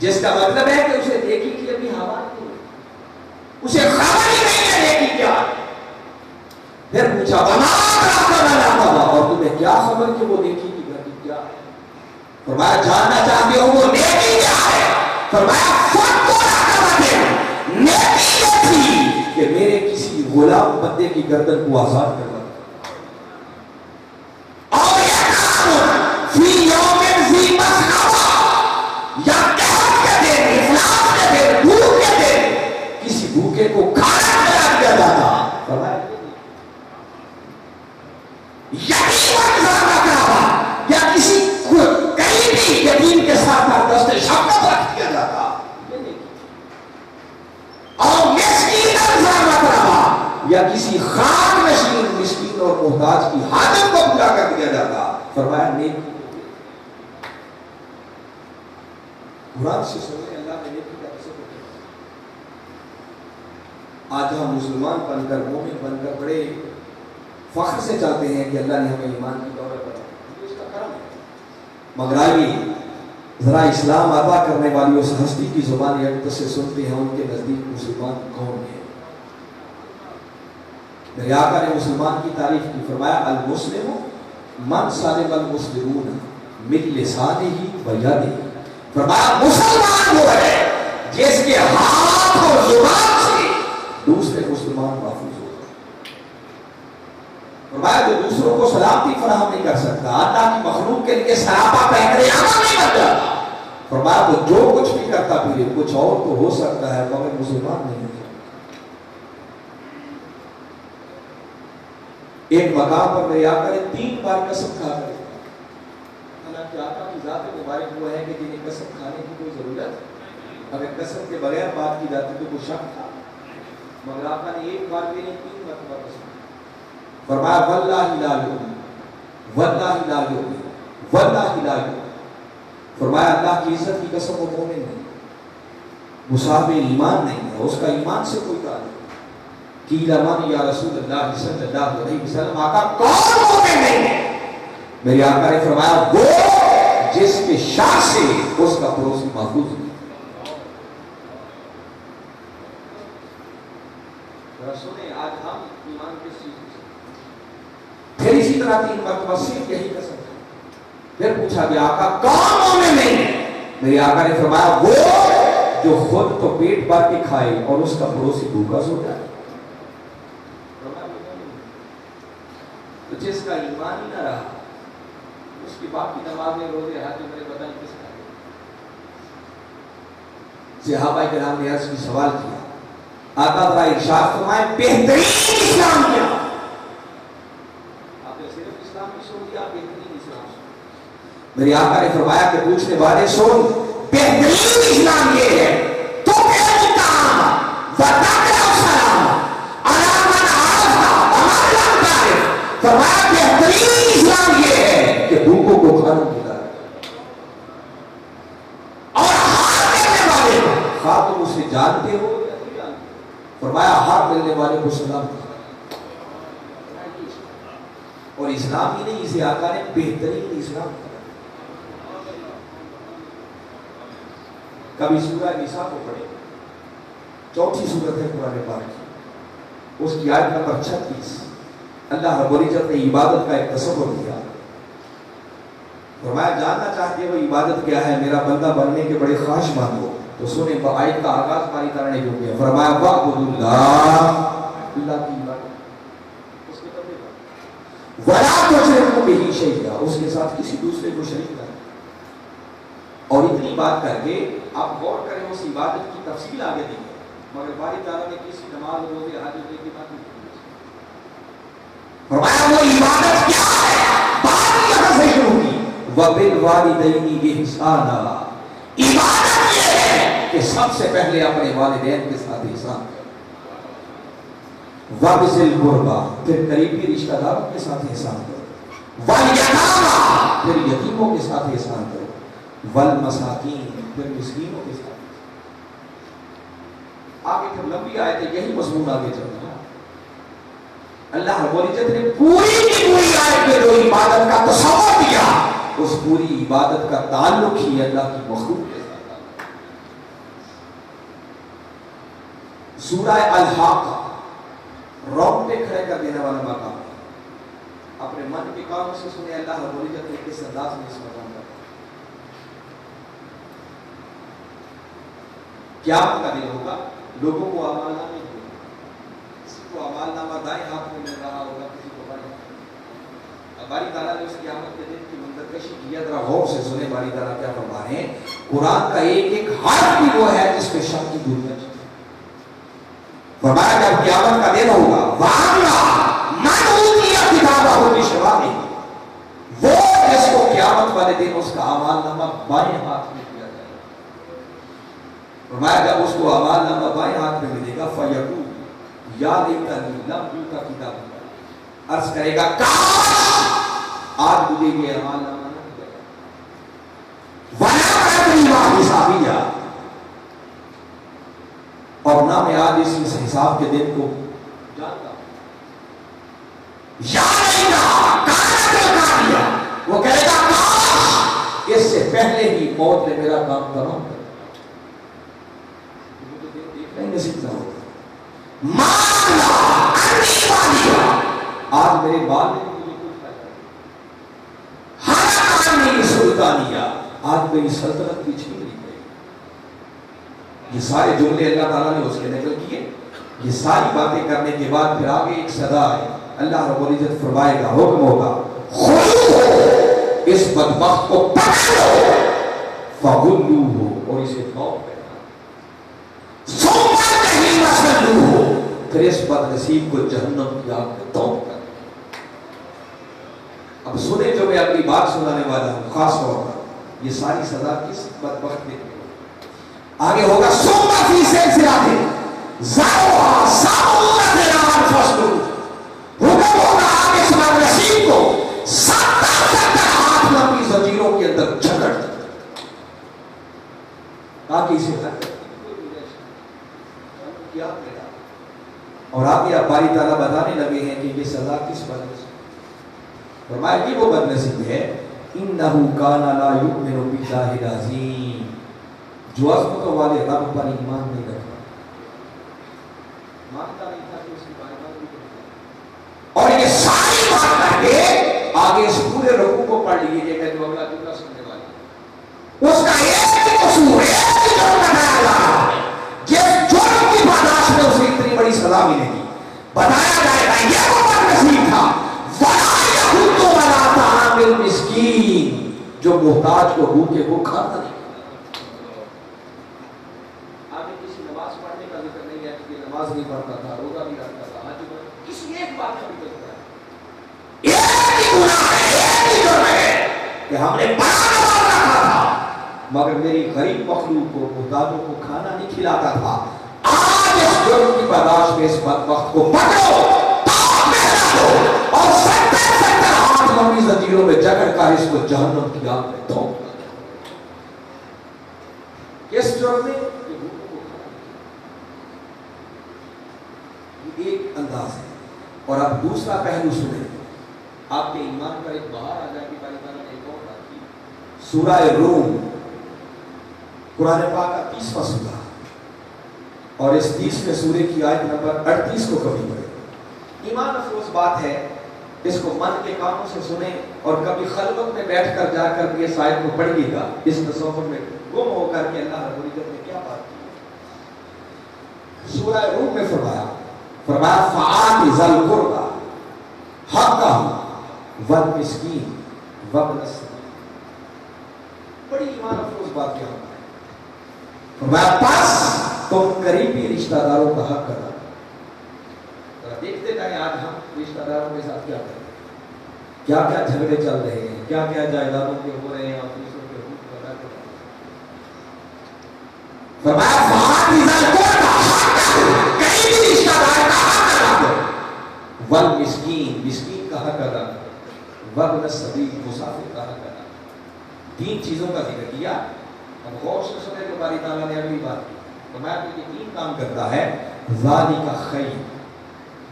جس کا مطلب ہے کہ اسے نیکی کی ابھی ہوا نہیں، اسے خبر ہی نہیں ہے نیکی کیا. پھر پوچھا اور تمہیں کیا خبر کہ وہ نیکی کی گھٹی کیا ہے؟ فرمایا جاننا چاہتے ہو وہ نیکی کیا ہے؟ فرمایا نیکی یہ تھی کہ میرے کسی غلام بندے کی گردن کو آزاد کرنا اور یہ کام فی یوم ذی مسغبہ یا قحط کے دن، افلاس کے دن، بھوک کے دن کسی بھوکے کو کھانا کھلا دیا جاتا. فرمایا یا کسی قریبی یتیم کے ساتھ دست شفقت رکھ دیا جاتا اور مسکین یا کسی خاک نشین مسکین اور محتاج کی حاجت کو پورا کر دیا جاتا. فرمایا نیکی. قرآن سے سنیں اللہ نے نیکی کا تصور کیا. آج ہم مسلمان بن کر، مومن بن کر بڑے فخر سے چاہتے ہیں کہ اللہ نے ہمیں ایمان کی دولت بتائی، اس کا کرم ہے. مگر آئیے ذرا اسلام ادا کرنے والی اس ہستی کی زبان اقدس سے سنتے ہیں ان کے نزدیک مسلمان کون ہے. میرے آقا نے مسلمان کی تعریف کی. فرمایا المسلم من سلم المسلمون من لسانہ و یدہ. فرمایا مسلمان وہ ہے جس کے ہاتھ اور زبان سے دوسرے مسلمان محفوظ ہو. فرمایا جو دوسروں کو سلامتی فراہم نہیں کر سکتا، اللہ کی مخلوق کے لیے سراپا پہننے عمل نہیں بن جاتا. فرمایا وہ جو کچھ بھی کرتا پھر کچھ اور تو ہو سکتا ہے مگر مسلمان نہیں ہے. ایک مقام پر میرے آقا نے 3 بار قسم کھا کر حالانکہ آقا کی ذات مبارک وہ ہے کہ جنہیں قسم کھانے کی کوئی ضرورت، اگر قسم کے بغیر بات کی جاتی تو کوئی شک تھا، مگر آقا نے ایک بار بھی نہیں 3 مرتبہ قسم. فرمایا واللہ لا یؤمن، واللہ لا یؤمن، واللہ لا یؤمن. فرمایا اللہ کی عزت کی قسم وہ مومن نہیں، مصاحب ایمان نہیں ہے، اس کا ایمان سے کوئی تعلق. قیل من یا رسول اللہ صلی اللہ علیہ وسلم، آقا کون مومن نہیں ہے؟ میرے آقا نے فرمایا وہ جس کے شر سے اس کا پڑوسی محفوظ ہے۔ سنیں آج ہم ایمان کس چیز سے، پھر اسی طرح 3 مرتبہ صرف یہی قسم تھا۔ پھر پوچھا گیا آقا کون مومن نہیں ہے؟ میرے آقا نے فرمایا وہ جو خود تو پیٹ بھر کے کھائے اور اس کا پڑوسی بھوکا سو جائے۔ تو جس کا ایمان ہی نہ رہا اس کی باقی نمازیں روزے حج میرے پتہ نہیں کس کا۔ صحابہ کرام نے عرض کی سوال کیا آقا ذرا ارشاد فرمائیں بہترین اسلام کیا؟ آپ نے صرف اسلام کی سن دیا، بہترین اسلام سن۔ میرے آقا نے فرمایا کہ پوچھنے والے سن، بہترین اسلام یہ ہے تو فرمایا بہترین اسلام یہ ہے کہ بھوکوں کو کھانا کھلائے اور ہار ملنے والے کو، خواہ تم اسے جانتے ہو یا نہیں جانتے، فرمایا ہار ملنے والے کو سلام کرو۔ اور اسلام ہی نہیں، اسے آقا نے بہترین اسلام کہا۔ کبھی سورہ نساء کو پڑھیں، 4تھی سورت ہے قرآن پاک کی، اس کی آیت نمبر 36۔ اللہ رب العزت نے عبادت کا ایک تصور دیا، فرمایا جاننا چاہتے ہو عبادت کیا ہے، میرا بندہ بننے کے بڑے خواہش مند ہو تو سنیں آیت کا آغاز ہماری طرح نے کیوں کیا، فرمایا وَاعْبُدُوا اللَّهَ، اللہ کی عبادت، اس کے تبع وَلَا تُشْرِكُوا بِهِ شَيْئًا، اس کے ساتھ کسی دوسرے کو شریک نہ کریں۔ اور اتنی بات کر کے آپ غور کریں اس عبادت کی تفصیل آگے دیں گے، مگر باری تعالیٰ نے کسی نماز روزے حج کی بات نہیں کی۔ فرمایا وہ عبادت کیا ہے، بات یہاں سے شروع کی، وَبِالْوَالِدَيْنِ إِحْسَانًا، عبادت یہ ہے کہ سب سے پہلے اپنے والدین کے ساتھ احسان کرو، وَبِذِي الْقُرْبَىٰ، پھر قریبی رشتہ داروں کے ساتھ احسان کرو، وَالْيَتَامَىٰ، پھر یتیموں کے ساتھ احسان کرو، وَالْمَسَاكِينِ، پھر مسکینوں کے ساتھ۔ آگے پھر لمبی آیت ہے، یہی مضمون آگے چلنا۔ اللہ رب العزت نے پوری کی پوری آیت میں جو عبادت کا تصور دیا، اس پوری عبادت کا تعلق ہی اللہ کی مخلوق کے ساتھ۔ سورہ الحاقہ رونگٹے کھڑے کر دینے والا مقام ہے۔ اپنے من کے کاموں سے سنے اللہ رب العزت نے کس انداز میں اس مقام کا قیامت کا دن ہوگا، لوگوں کو اعمال نامے دیں، کسی کو اعمال نامہ دائیں ہاتھ میں مل رہا ہوگا، کسی کو بائیں ہاتھ میں۔ اب باری تعالیٰ نے اس قیامت کے دن کی منتقشی کی ہے، ذرا غور سے سنیں باری تعالیٰ کیا فرما رہے ہیں۔ قرآن کا ایک ایک حرف بھی وہ ہے جس میں شک کی دنیا چاہیے۔ فرمایا جب قیامت کا دن ہوگا، وَأَمَّا مَنْ أُوتِيَ كِتَابَهُ بِشِمَالِهِ، وہ جس کو قیامت والے دن اس کا اعمال نامہ بائیں ہاتھ میں دیا جائے گا۔ فرمایا جب اس کو اعمال نامہ بائیں ہاتھ میں ملے گا، فَيَقُولُ یا لیتنی لم یؤتا کتابیہ، عرض کرے گا کاش آج مجھے یہ اعمال نامہ نہ دیا جائے، وَلَا أَدْرِي مَا حِسَابِیَہ، اور نہ میں آج اس حساب کے دن کو جانتا ہوں۔ یا لیتہا کانت القاضیہ، وہ کہے گا کاش اس سے پہلے ہی موت نے میرا کام تمام کر دیا، مجھے دیکھنا ہی نصیب نہ ہوگا۔ آج میرے بال نے مجھے کچھ فائدہ نہیں، سلطانیہ، آج میری سلطنت کی چھین لی گئی۔ یہ سارے جملے اللہ تعالیٰ نے اس کے نقل کیے۔ یہ ساری باتیں کرنے کے بعد پھر آگے ایک صدا ہے، اللہ رب العزت فرمائے گا، حکم ہوگا خذوہ، اس بدبخت کو پکڑو، فغلوہ، اور اسے موت پہ پھر اس بد نصیب کو جہنم کی آگ میں دھونک کر۔ اب سنیں جو میں اپنی بات سنانے والا ہوں، خاص طور پر یہ ساری سزا کس بدبخت کے لیے آگے ہوگا، ثم فی سلسلۃ ذرعها 70 ذراعا فاسلکوہ، حکم ہوگا آگے اس بد نصیب کو 70 ہاتھ لمبی زنجیروں کے اندر جھگڑ تاکہ اسے حرکت کیا میرا۔ اور آگے اب باری تعالیٰ بتانے لگے ہیں کہ یہ سزا کس بد نصیب، فرمایا کہ وہ بد نصیب ہے انہو کان لا یؤمن باللہ العظیم، جو عظمتوں والے رب پر ایمان نہیں رکھتا، مانتا نہیں تھا کہ اس کی بارگاہ بھی کرتا۔ اور یہ ساری بات کر کے آگے اس پورے رکوع کو پڑھ لیجیے گا جو اگلا جملہ سننے والی، اس کا ایک ہی قصور ہے، ایک ہی جرم بتایا جا رہا ہے، جس جرم کی پاداش میں اسے اتنی بڑی سزا ملے گی۔ بتایا جائے گا یہ وہ بدنصیب تھا وَلَا يَحُضُّ عَلَىٰ طَعَامِ الْمِسْكِينِ، جو محتاج کو بھوکے کو کھاتا نہیں۔ آگے کسی نماز پڑھنے کا ذکر نہیں ہے کہ نماز نہیں پڑھتا تھا، روزہ نہیں رکھتا تھا، حج نہیں، کسی ایک بات کا بھی ذکر ہے، ایک ہی گناہ ہے، ایک ہی جرم ہے کہ ہم نے بڑا نماز رکھا تھا مگر میری غریب مخلوق کو، محتاجوں کو کھانا نہیں کھلاتا تھا۔ آج اس جرم کی پاداش میں اس بدبخت کو پکڑو، تاپ میں رکھو اور 70 ہاتھ لمبی زنجیروں میں جکڑ کر اس کو جہنم کی آگ میں دھونک دو۔ کس جرم میں؟ کہ بھوکوں کو کھانا نہیں۔ یہ ایک انداز ہے۔ اور اب دوسرا پہلو سنیں، آپ کے ایمان پر ایک بہار آ جائے کہ باری تعالیٰ نے ایک اور بات کی۔ سورہ روم قرآن پاک کا 30واں سورہ، اور اس 30ویں سورے کی آیت نمبر 38 کو کبھی پڑھیں۔ ایمان افروز بات ہے، اس کو من کے کانوں سے سنیں اور کبھی خلوت میں بیٹھ کر جا کر یہ آیت کو پڑھیے گا، اس تصور میں گم ہو کر کے اللہ رب العزت نے کیا بات کی۔ سورہ روم میں فرمایا فَآتِ ذَا الْقُرْبَىٰ حَقَّهُ وَالْمِسْكِينَ وَابْنَ السَّبِيلِ۔ بڑی ایمان افروز بات کیا ہوتا ہے، فرمایا پس تم قریبی رشتہ داروں کا حق ادا کرو۔ دیکھتے جائیں آج ہم رشتہ داروں کے ساتھ کیا کریں، کیا کیا جھگڑے چل رہے ہیں، کیا کیا جائیدادوں کے ہو رہے ہیں اور دوسروں کے حقوق ادا کر رہے ہیں۔ فرمایا فَآتِ ذَا الْقُرْبَىٰ، قریبی رشتہ دار کا حق ادا کرو، والمسکین، مسکین کا حق ادا کرو، وابن السبیل، مسافر کا حق ادا کرو۔ 3 چیزوں کا ذکر کیا۔ اب غور سے سنیں تو باری تعالیٰ نے اگلی بات کی، فرمایا کہ یہ 3 کام کرتا ہے، ذَلِکَ خَیْرٌ،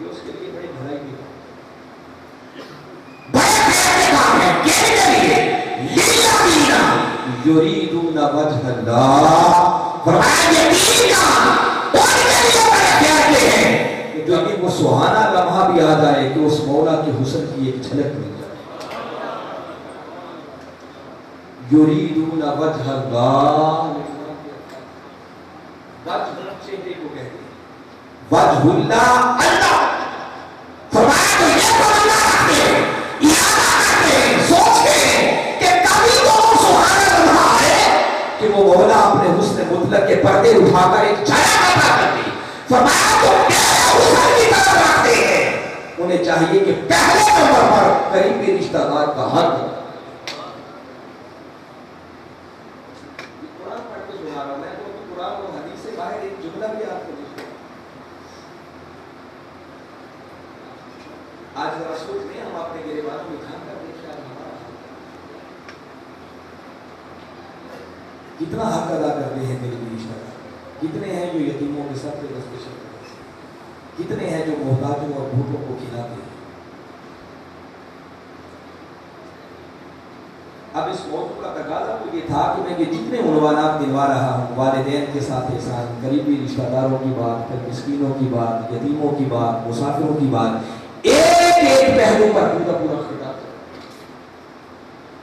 یہ اس کے لیے بڑی بھلائی کی بات یریدون وجہ اللہ، فرمایا یہ 3 کام ان کے لیے بڑے پیار کے ہیں کہ جو یہ وہ سہانا لمحہ بھی آ جائے کہ اس مولا کے حسن کی ایک جھلک مل جائے۔ یریدون وجہ اللہ، وجہ چہرے کو کہتے ہیں، وجہ اللہ، اللہ فرمایا تو یہ سمجھنا رکھتے ہیں، یاد رکھتے ہیں، سوچتے ہیں کہ کبھی تو وہ سبحانہ لمحہ ہے کہ وہ مولا اپنے حسن مطلق کے پردے اٹھا کر ایک چھایا پیدا کرتی۔ فرمایا تو میرے حسن کی طرف رکھتے ہیں، انہیں چاہیے کہ پہلے نمبر پر قریبی رشتہ دار کا حق۔ آج رسول میں ہم اپنے گریبانوں میں کھان کر دیکھیں ہمارا کتنا حق ادا کرتے ہیں میرے رشتہ دار، کتنے ہیں جو یتیموں کے ساتھ دستکشی کرتے ہیں، کتنے ہیں جو محتاجوں اور بھوکوں کو کھلاتے ہیں۔ اب اس موضوع کا تقاضا تو یہ تھا کہ میں یہ جتنے عنوانات دلوا رہا ہوں، والدین کے ساتھ احسان، قریبی رشتہ داروں کی بات، پھر مسکینوں کی بات، یتیموں کی بات، مسافروں کی بات، ایک ایک پہلو پر پورا خطاب ہے،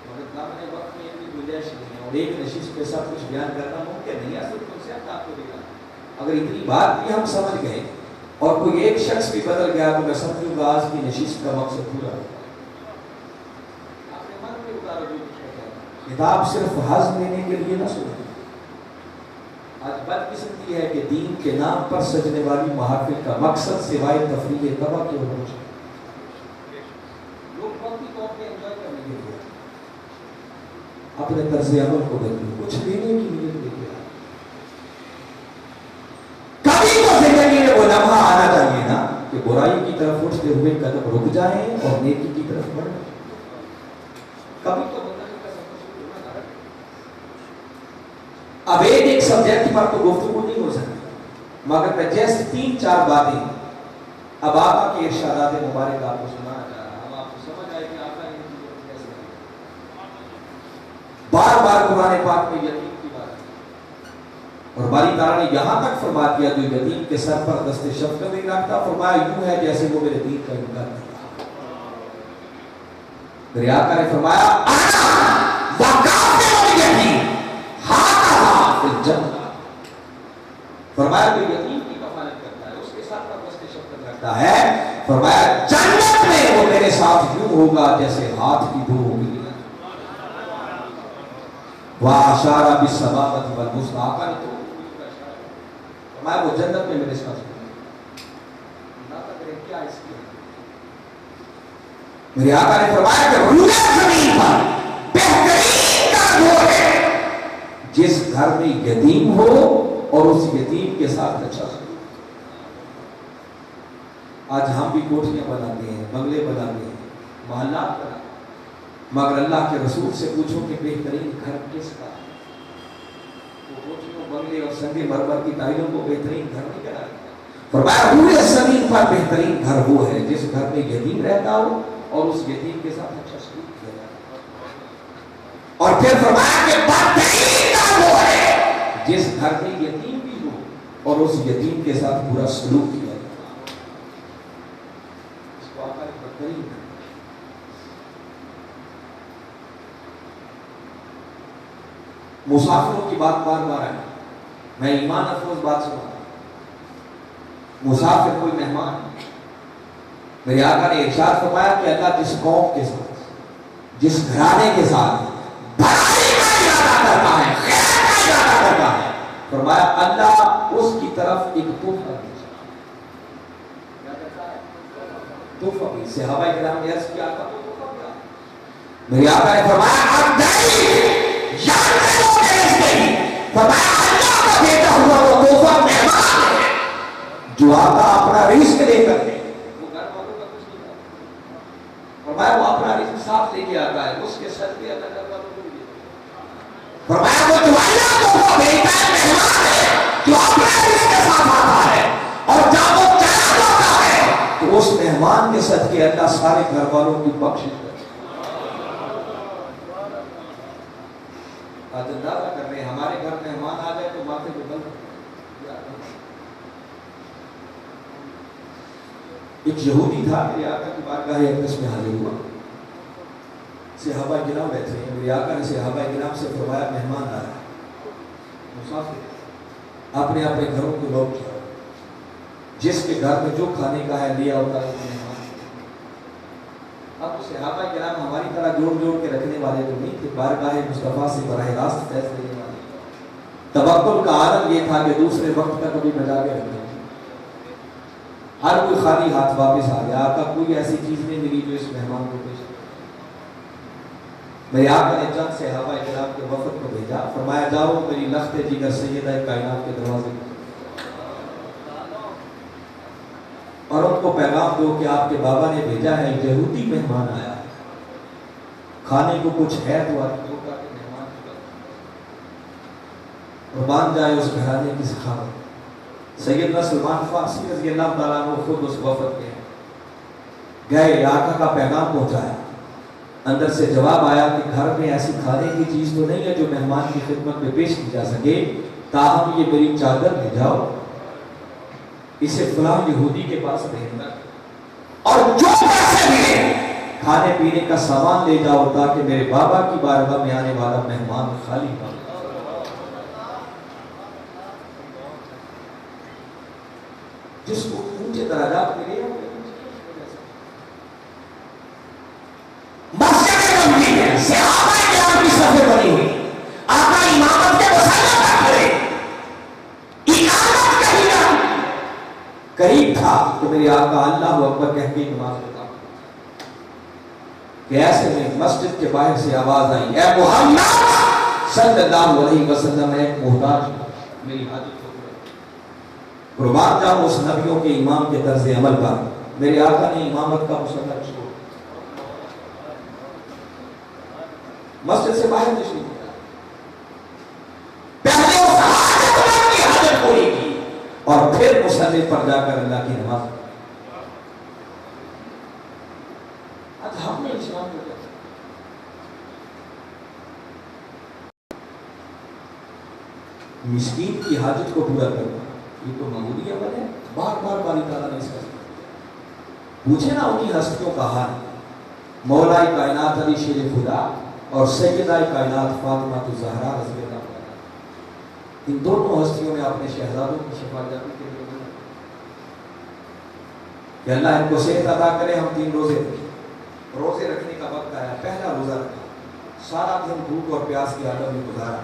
مگر نے وقت میں اتنی گنجائش نہیں ہے اور ایک نشست پہ سب کچھ بیان کرنا ممکن نہیں ہے، صرف کنسیپٹ آپ کو دکھانا۔ اگر اتنی بات بھی ہم سمجھ گئے اور کوئی ایک شخص بھی بدل گیا تو میں سمجھوں گا آج کی نشست کا مقصد پورا ہے۔ اپنے من میں اتارو جو کچھ ہے، کتاب صرف حظ لینے کے لیے نہ سنیں۔ آج بدقسمتی ہے کہ دین کے نام پر سجنے والی محافل کا مقصد سوائے تفریح تباہ کے ہونا چاہیے۔ لوگ وقتی طور پہ انجوائے کرنے کے لیے اپنے طرز عمل کو بدلیں، کچھ دینے کی نیت لے کے آئے۔ کبھی تو زندگی میں وہ لمحہ آنا چاہیے نا کہ برائی کی طرف اٹھتے ہوئے قدم رک جائیں اور نیکی کی طرف بڑھیں۔ کبھی تو اب ایک سبجیکٹ پر تو گفتگو نہیں ہو سکتی، مگر میں جیسے 3-4 باتیں اب آقا کے ارشادات مبارک آپ کو سنانا چاہ رہا ہوں، اب آپ کو سمجھ آئے کہ آقا ان چیزوں کو کیسے بار بار قرآن پاک میں یتیم کی بات ہے، اور باری تعالیٰ نے یہاں تک فرما دیا جو یتیم کے سر پر دست شفقت نہیں رکھتا، فرمایا یوں ہے جیسے وہ میرے دین کا انکار کرتا۔ میرے آقا نے فرمایا فرمایا کہ یتیم کی کفالت کرتا ہے، اس کے ساتھ دست شفقت رکھتا ہے، فرمایا جنت میں وہ میرے ساتھ یوں ہوگا جیسے ہاتھ کی دھو ہوگی۔ وَأَشَارَ بِالسَّبَابَةِ وَالْوُسْطَىٰ، آقا نے تو فرمایا وہ جنت میں میرے ساتھ کیا اس کی، میرے آقا نے فرمایا کہ روئے زمین پر بہترین گھر وہ ہے جس گھر میں یتیم ہو اور اس یتیم کے ساتھ اچھا ہو۔ آج ہم بھی کوٹھیاں بناتے ہیں، بنگلے بناتے ہیں، محلات بناتے ہیں، مگر اللہ کے رسول سے پوچھو کہ بہترین گھر کس کا ہے؟ وہ کوٹھیوں، بنگلے اور سنگ مرمر کی ٹائلوں کو بہترین گھر نہیں کہا گیا۔ فرمایا روئے زمین پر بہترین گھر وہ ہے جس گھر میں یتیم رہتا ہو اور اس یتیم کے ساتھ اچھا سلوک کیا جائے، اور پھر فرمایا کہ بدترین گھر وہ ہے جس گھر میں یتیم بھی ہو اور اس یتیم کے ساتھ برا سلوک کیا جائے، اس کو آقا نے بدترین گھر۔ مسافروں کی بات بار بار آئی، میں ایمان افروز بات سنا، مسافر کوئی مہمان، میرے آقا نے ارشاد فرمایا کہ اللہ جس قوم کے ساتھ، جس گھرانے کے ساتھ بھلائی کا ارادہ کرتا ہے، خیر کا ارادہ کرتا ہے، فرمایا اللہ اس کی طرف ایک تحفہ بھیجتا ہے۔ کیا کرتا ہے؟ تحفہ بھی۔ صحابہ کرام نے عرض کیا تھا تو تحفہ کیا؟ میرے آقا نے فرمایا فرمایا اللہ کا بیٹا ہوا وہ تحفہ مہمان ہے جو آقا اپنا رزق لے کر دے، وہ گھر والوں کا کچھ نہیں کرتا، فرمایا وہ اپنا رزق ساتھ لے کے آتا ہے، اس کے صدقے اللہ گھر والوں کو بھی دیتا ہے، فرمایا وہ جو اللہ تحفہ بیٹا ہے مہمان ہے جو اپنا رزق کے ساتھ آتا ہے، اور جب وہ چلا جاتا ہے تو اس مہمان کے صدقے اللہ سارے گھر والوں کی بخشش کرتا ہے۔ آج اندازہ کر رہے ہیں ہمارے گھر مہمان آ جائے تو ماتھے پہ بل۔ ایک یہودی تھا، میرے آقا کی بارگاہ اقدس میں حاضر ہوا، صحابہ کرام بیٹھے ہیں، میرے آقا نے صحابہ کرام سے فرمایا مہمان آ رہا ہے، مسافر، اپنے اپنے گھروں کو لوٹ جاؤ، جس کے گھر میں جو کھانے کا ہے لیا ہوتا ہے مہمان۔ اب صحابہ کرام ہماری طرح جوڑ جوڑ کے رکھنے والے تو نہیں تھے، بارگاہ مصطفیٰ سے براہ راست فیض لینے والے۔ توکل کا عالم یہ تھا کہ دوسرے وقت کا کبھی بجا کے رکھنا، ہر کوئی خالی ہاتھ واپس آ گیا، آقا کوئی ایسی چیز نہیں ملی جو اس مہمان کو پیش کرے۔ میرے آقا نے چند صحابہ کرام کے وفد کو بھیجا، فرمایا جاؤ میری لخت جگر سیدہ کائنات کے دروازے پر اور ان کو پیغام دو کہ آپ کے بابا نے بھیجا ہے، یہودی مہمان آیا ہے، کھانے کو کچھ ہے تو آپ کو کہ مہمان قربان جائے اس گھرانے کی سخاوت۔ سیدنا سلمان فارسی رضی اللہ تعالیٰ عنہ خود اس وفد کے گئے، آقا کا پیغام پہنچایا، اندر سے جواب آیا کہ گھر میں ایسی کھانے کی چیز تو نہیں ہے جو مہمان کی خدمت میں پیش کی جا سکے، تاہم یہ میری چادر بھیجاؤ، اسے فلاں یہودی کے پاس بھیجنا، اور جو پیسے ملے کھانے پینے کا سامان لے جاؤ تاکہ میرے بابا کی بارگاہ میں آنے والا مہمان خالی نہ ہو۔ جس کو اونچے درجات ملے مسجد بنتی ہے، صحابہ کرام کی صفیں بنی ہوئی، آقا امامت کے مسئلہ پر کھڑے، امامت کہیں نہ قریب تھا کہ میرے آقا اللہ اکبر کہہ کے نماز پڑھا، کہ ایسے میں مسجد کے باہر سے آواز آئی، اے محمد صلی اللہ علیہ وسلم، ایک محتاج میری حاجت کو قربان جاؤ اس نبیوں کے امام کے طرز عمل پر۔ میرے آقا نے امامت کا مسئلہ چھوڑ مسجد سے باہر تشریف لیا، پہلے اس حاجت کی حاجت پوری کی اور پھر مصلی پر جا کر اللہ کی نماز۔ آج ہم نے اسلام کو مسکین کی حاجت کو پورا کرنا، یہ تو معمولی عمل ہے، بار بار باری تعالیٰ نے اس کا پوچھے نا انہی ہستیوں کا حال، مولائے کائنات علی شیر خدا اور سیدہ کائنات فاطمہ الزہرا رضی اللہ عنہا، ان دونوں ہستیوں نے اپنے شہزادوں کی شفاعت کے لیے کہ اللہ ان کو صحت عطا کرے، ہم 3 روزے رکھیں۔ روزے رکھنے کا وقت آیا، پہلا روزہ رکھا، سارا دن بھوک اور پیاس کی حالت میں گزارا،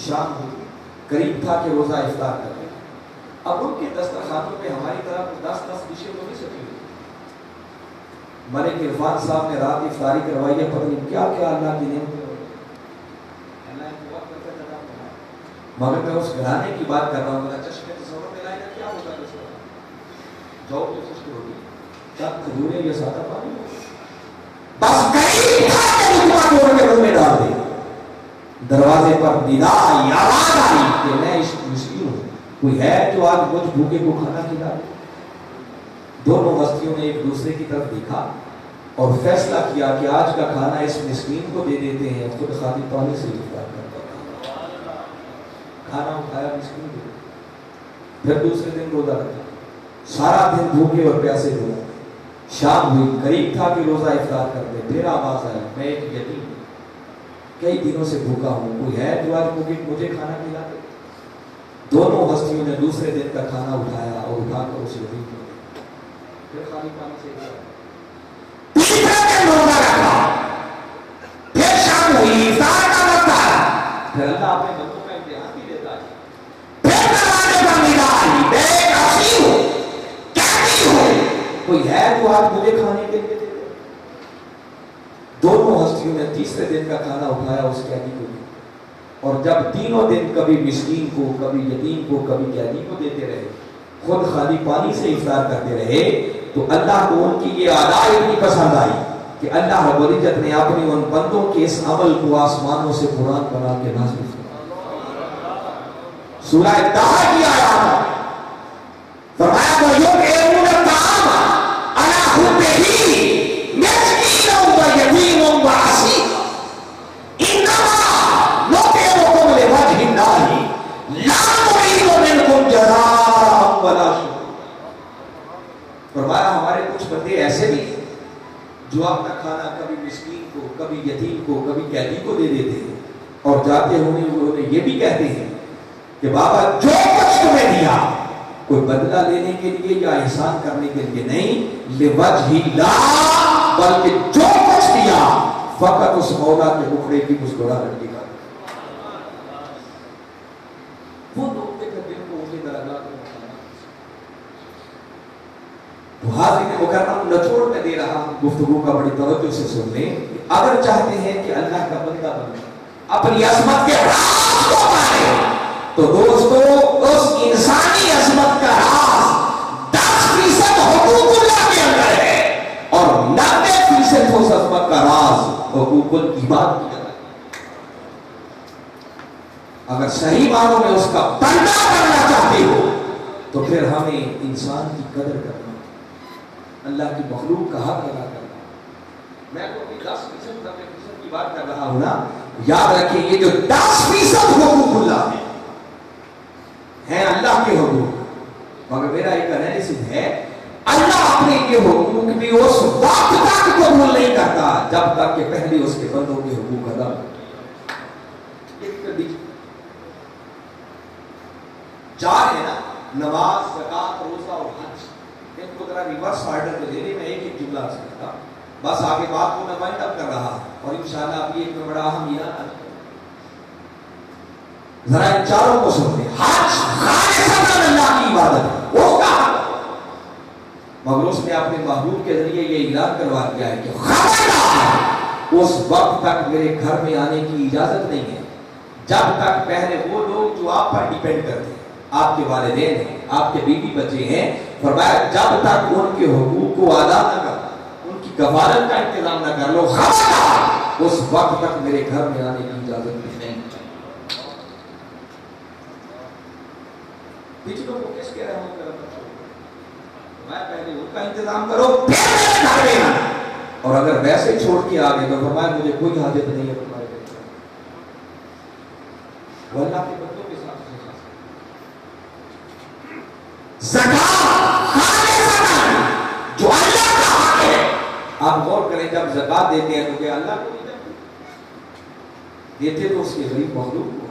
شام ہوئی، قریب تھا کہ روزہ افطار کر لیں۔ اب ان کے دسترخوانوں پہ ہماری طرح 10 ڈشیں تو نہیں سکی ہوئی۔ ملک عرفان صاحب نے رات افطاری کروائی ہے، پتہ نہیں کیا کیا اللہ کی نعمتیں ہوئی، اللہ ان کو وقت کرتے عطا فرمائے۔ مگر میں اس گھرانے کی بات کر رہا ہوں، میرا چشمے تصور میں لائے گا کیا ہوگا جو کی خشک ہوگی، کیا کھجوریں یا سادہ پانی، بس قریب تھا کہ لقمہ توڑ کے منہ میں ڈال دے، دروازے پر ندا آئی، آواز آئی کہ میں مسکین ہوں، کوئی ہے جو آج مجھ بھوکے کو کھانا کھلا دے۔ دونوں ہستیوں نے ایک دوسرے کی طرف دیکھا اور فیصلہ کیا کہ آج کا کھانا اس مسکین کو دے دیتے ہیں، خود خالی پانی سے افطار کرتا ہے۔ کھانا اٹھایا مسکین کو، پھر دوسرے دن روزہ رکھا، سارا دن بھوکے اور پیاسے ہوئے، شام ہوئی، قریب تھا کہ روزہ افطار کر دے، پھر آواز آئی میں ایک یتیم ہوں، کئی دنوں سے بھوکا ہوں، کوئی ہے جو آج مجھے کھانا کھلا دے۔ دونوں ہستیوں نے دوسرے دن کا کھانا اٹھایا اور اٹھا کر اس یتیم کو دیا، پھر خالی پانی سے تیسرا دن روزہ رکھا، پھر شام ہوئی، افطار کا وقت آیا، پھر اللہ اپنے بندوں کا امتحان بھی دیتا ہے، پھر دروازے پر ندا آئی میں ایک اسیر ہوں، کہتی ہوں کوئی ہے جو آج مجھے کھانے کے لیے دے دے۔ دونوں ہستیوں نے تیسرے دن کا کھانا اٹھایا، اس قیدی کو دیا، اور جب تینوں دن کبھی مسکین کو، کبھی یتیم کو، کبھی قیدی کو دیتے رہے، خود خالی پانی سے افطار کرتے رہے، تو اللہ کو ان کی یہ ادا اتنی پسند آئی کہ اللہ رب العزت نے اپنے ان بندوں کے اس عمل کو آسمانوں سے قرآن بنا کے نازل فرمایا۔ سورہ طٰہٰ کی آیات فرمایا وَيُطْعِمُونَ الطَّعَامَ عَلَىٰ حُبِّهِ مِسْكِينًا وَيَتِيمًا وَأَسِيرًا إِنَّمَا نُطْعِمُكُمْ لِوَجْهِ اللَّهِ لَا نُرِيدُ مِنكُمْ جَزَاءً وَلَا شُكُورًا۔ فرمایا ہمارے کچھ بندے ایسے بھی ہیں جو اپنا کھانا کبھی مسکین کو، کبھی یتیم کو، کبھی قیدی کو دے دیتے ہیں، اور جاتے ہوئے انہیں یہ بھی کہتے ہیں کہ بابا جو کچھ تمہیں دیا کوئی بدلہ لینے کے لیے یا احسان کرنے کے لیے نہیں، لوجہ اللہ، بلکہ جو کچھ دیا فقط اس مولا کے ٹکڑے کی مسکراہٹ کی خاطر۔ وہ لوگ تھے کہ جن کو ان کے درجات میں تو حاضرین مکرم نچوڑ میں دے رہا ہوں گفتگو کا، بڑی توجہ سے سن لیں۔ اگر چاہتے ہیں کہ اللہ کا بندہ بنے، اپنی عظمت کے راز کو پائے، تو دوستو اس انسانی عظمت کا راز 10% حقوق اللہ کے اندر ہے، اور 90% اس عظمت کا راز حقوق العباد کے اندر ہے۔ اگر صحیح معنوں میں اس کا بندہ بننا چاہتے ہو تو پھر ہمیں انسان کی قدر کرنا، اللہ کی مخلوق کا حق ادا کرنا۔ میں تو اپنی 10% کی بات کر رہا ہوں نا، یاد رکھیں یہ جو 10% حقوق اللہ ہیں اللہ کے حقوق، مگر میرا ایک انالیسس ہے اللہ اپنے یہ حقوق بھی اس وقت تک قبول نہیں کرتا جب تک کہ پہلے اس کے بندوں کے حقوق ادا ہو۔ چار ہے نا، نماز، زکات، روزہ اور حج، ان کو ذرا ریورس آرڈر میں لینے میں ایک جملہ عرض کرتا، بس آگے بات کو میں وائنڈ اپ کر رہا اور انشاءاللہ اب یہ ایک بڑا اہم ایران ذرا ان چاروں کو سنتے۔ حج خالصتاً اللہ کی عبادت ہے، اس کا مگر اس نے اپنے محبوب کے ذریعے یہ اعلان کروا دیا ہے کہ خبردار اس وقت تک میرے گھر میں آنے کی اجازت نہیں ہے جب تک پہلے وہ لوگ جو آپ پر ڈیپینڈ کرتے ہیں، آپ کے والدین ہیں، آپ کے بیوی بچے ہیں، فرمایا جب تک ان کے حقوق کو ادا نہ کر، ان کی کفالت کا انتظام نہ کر لو، خبردار اس وقت تک میرے گھر میں آنے کی اجازت نہیں۔ پچھلوں کو کس کے رحمت کرم پر چھوڑ، میں پہلے ان کا انتظام کرو پھر میرے گھر میں آنا، اور اگر ویسے چھوڑ کے آگے تو فرمایا مجھے کوئی حاجت نہیں ہے تمہارے گھر، وہ اللہ کے بندوں کے ساتھ آپ غور کریں جب زکات دیتے ہیں تو کیا اللہ کو دیتے تو اس کے غریب مخلوق کو.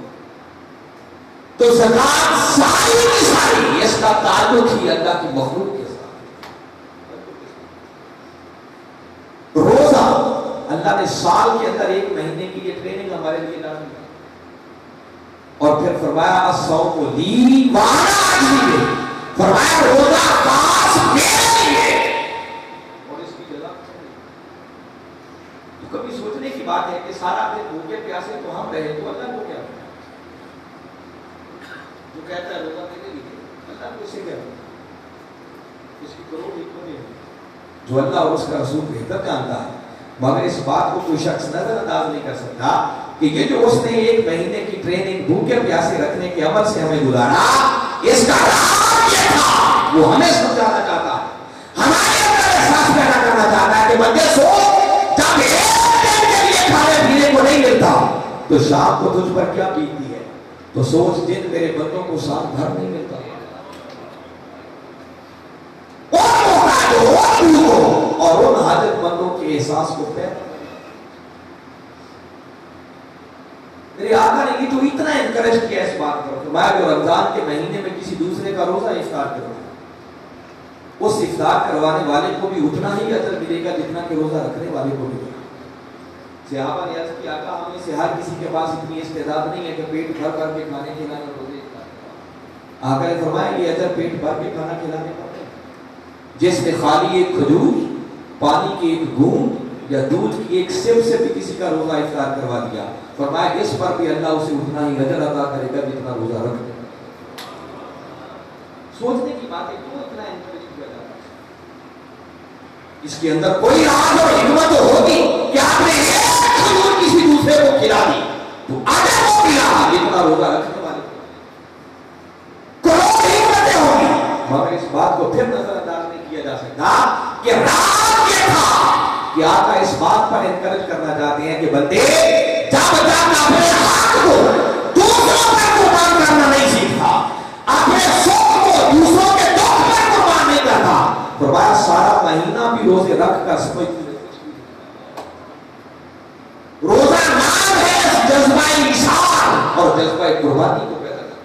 تو زکات ساری کی ساری اس کا تعلق ہی اللہ کی مخلوق کے ساتھ. روزہ اللہ نے سال کے اندر ایک مہینے کی یہ ٹریننگ ہمارے لیے ڈالی اور پھر فرمایا الصوم لی وانا اجزی، فرمایا روزہ خاص میرے لیے اور اس کی جزا. تو کبھی سوچنے کی بات ہے کہ سارا دن بھوکے پیاسے تو ہم رہے تو اللہ کو کیا جو کہتا ہے روزہ میرے لیے، اللہ کو اسے کیا اس کی کروڑ حکمتیں ہیں جو اللہ اور اس کا رسول بہتر جانتا ہے. مگر اس بات کو کوئی شخص نظر انداز نہیں کر سکتا کہ یہ جو اس نے ایک مہینے کی ٹریننگ بھوکے پیاسے رکھنے کے عمل سے ہمیں گزارا، اس کا راز یہ تھا. وہ ہمیں سمجھانا چاہتا ہے، ہمارے اندر احساس پیدا کرنا چاہتا ہے کہ بندے سوچ جب ایک دن کے لیے کھانے پینے کو نہیں ملتا تو شام کو تجھ پر کیا بیتتی ہے. تو سوچ جن میرے بندوں کو سال بھر نہیں ملتا اور ان حاجت مندوں کے احساس کو پیدا. میرے آقا نے یہ تو اتنا انکریج کیا اس بات پر، فرمایا جو رمضان کے مہینے میں کسی دوسرے کا روزہ افطار کروائے اس افطار کروانے والے کو بھی اتنا ہی اجر ملے گا جتنا کہ روزہ رکھنے والے کو ملے گا. صحابہ نے عرض کیا آقا ہم میں سے ہر کسی کے پاس اتنی استعداد نہیں ہے کہ پیٹ بھر کر کے کھانے کھلانے روزے افطار. آقا نے فرمایا یہ اجر پیٹ بھر کے کھانا کھلانے کا ہے. جس نے خالی ایک کھجور، پانی کی ایک گھونٹ یا دودھ کی ایک سپ سے بھی کسی کا روزہ افطار کروا دیا، فرمایا اس پر بھی اللہ اسے اتنا ہی اجر عطا کرے گا جتنا روزہ رکھنے. سوچنے کی بات ہے کیوں اتنا انکریج کیا جاتا ہے. اس کے اندر کوئی راز اور حکمت ہوگی کہ آپ نے ایک کھجور کسی دوسرے کو کھلا دی تو اجر وہ ملا جتنا روزہ رکھنے والے کو. کوئی حکمتیں ہوگی مگر اس بات کو پھر نظر انداز نہیں کیا جا سکتا کہ راز یہ تھا کہ آقا اس بات پر انکریج کرنا چاہتے ہیں کہ بندے جب تک اپنے حق کو دوسروں پر قربان کرنا نہیں سیکھتا، اپنے سکھ کو دوسروں کے دکھ پر قربان نہیں کرتا، فرمایا سارا مہینہ بھی روزے رکھ کر سمجھتے روزہ نام ہے جذبہ انصاف اور جذبہ قربانی کو پیدا کرتا.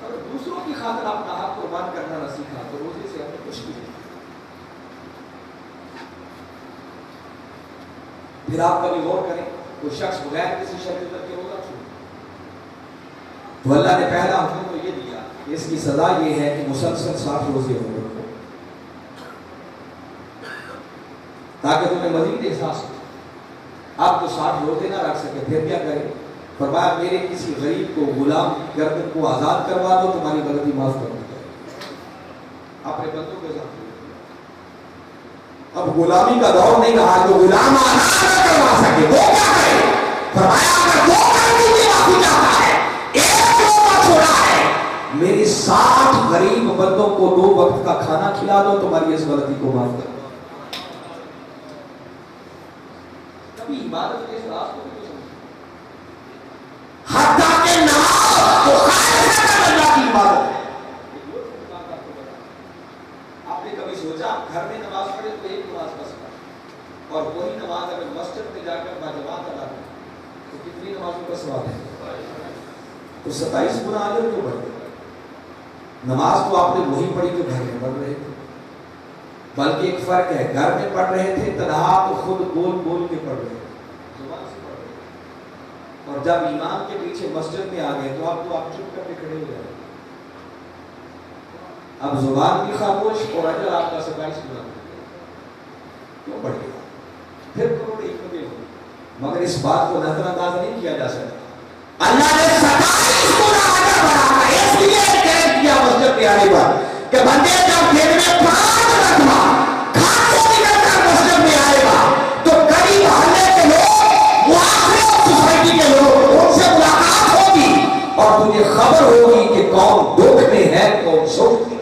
اگر دوسروں کی خاطر اپنا حق قربان کرنا نہ سیکھا تو روزے سے ہمیں کچھ نہیں. پھر آپ کبھی غور کریں کوئی شخص بغیر کسی شرط کے روزہ چھوڑے تو اللہ نے پہلا حکم تو یہ دیا کہ اس کی سزا یہ ہے کہ مسلسل 60 روزے ہوں تاکہ تمہیں مزید احساس ہو. آپ تو 60 روزے نہ رکھ سکے پھر کیا کریں؟ فرمایا میرے کسی غریب کو غلام گردن کو آزاد کروا دو، تمہاری غلطی معاف کر دی جائے. اپنے بندوں کے ساتھ اب غلامی کا دور نہیں رہا، جو غلام آزاد نہ کروا سکے وہ کیا کرے؟ فرمایا اگر وہ کرنے کی معافی چاہتا ہے، ایک روزہ چھوڑا ہے، میری 60 غریب بندوں کو 2 وقت کا کھانا کھلا دو، تمہاری اس غلطی کو معاف کر دو. کبھی عبادت کے اس راز کو بھی سمجھو، حتیٰ کہ نماز تو خالص اللہ کی عبادت ہے. آپ نے کبھی سوچا گھر میں نماز پڑھے تو ایک نماز بس پڑھ اور وہی نماز اگر مسجد میں جا کر باجماعت ادا کرے تو کتنی نمازوں کا ثواب ہے؟ تو 27 گنا اجر کیوں بڑھ گیا؟ نماز تو آپ نے وہی پڑھی جو گھر میں پڑھ رہے تھے، بلکہ ایک فرق ہے، گھر میں پڑھ رہے تھے تنہا تو خود بول بول کے پڑھ رہے تھے، زبان سے پڑھ رہے تھے، اور جب امام کے پیچھے مسجد میں آ گئے تو آپ چپ کر کے کھڑے ہو جائے. اب زبان بھی خاموش اور اجر آپ کا 27 گنا کیوں بڑھ گیا؟ پھر کروڑ حکمتیں ہوئی مگر اس بات کو نظر انداز نہیں کیا جا سکتا. اللہ نے 27 گنا اجر بڑھایا، اس لیے کہہ دیا مسجد میں آنے پر کہ بندے جب دن میں 5 رکعت کھا کے نکل کر مسجد میں آئے گا تو قریب محلے کے لوگ، معاشرے اور سوسائٹی کے لوگ، ان سے ملاقات ہوگی اور تجھے خبر ہوگی کہ کون دکھ میں ہے کون سکھ میں.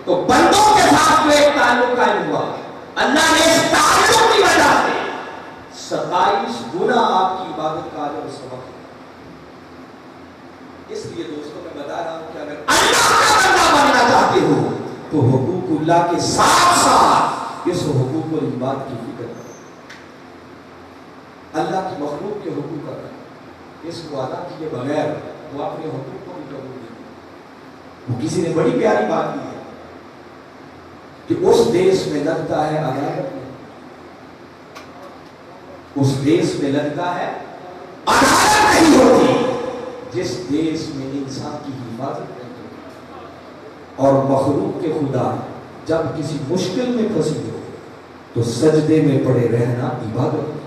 تو بندوں کے ساتھ جو ایک تعلق قائم ہوا، اللہ نے اس تعلق کی وجہ سے 42 گنا آپ کی عبادت کا اجر و ثواب. اس لیے دوستوں میں بتا رہا ہوں کہ اگر اللہ کا بندہ بننا چاہتے ہو تو حقوق اللہ کے ساتھ ساتھ اس حقوق العباد کی فکر کرو. اللہ کی مخلوق کے حقوق کا کرو. اس کو ادا کیے بغیر وہ اپنے حقوق کو بھی قبول نہیں. وہ کسی نے بڑی پیاری بات کی ہے کہ اس دیش میں لگتا ہے عدالت میں، اس دیش میں لگتا ہے عدالت نہیں ہوتی جس دیش میں انسان کی حفاظت نہیں ہوتی. اور مخلوق کے خدا جب کسی مشکل میں پھنسی ہو تو سجدے میں پڑے رہنا عبادت.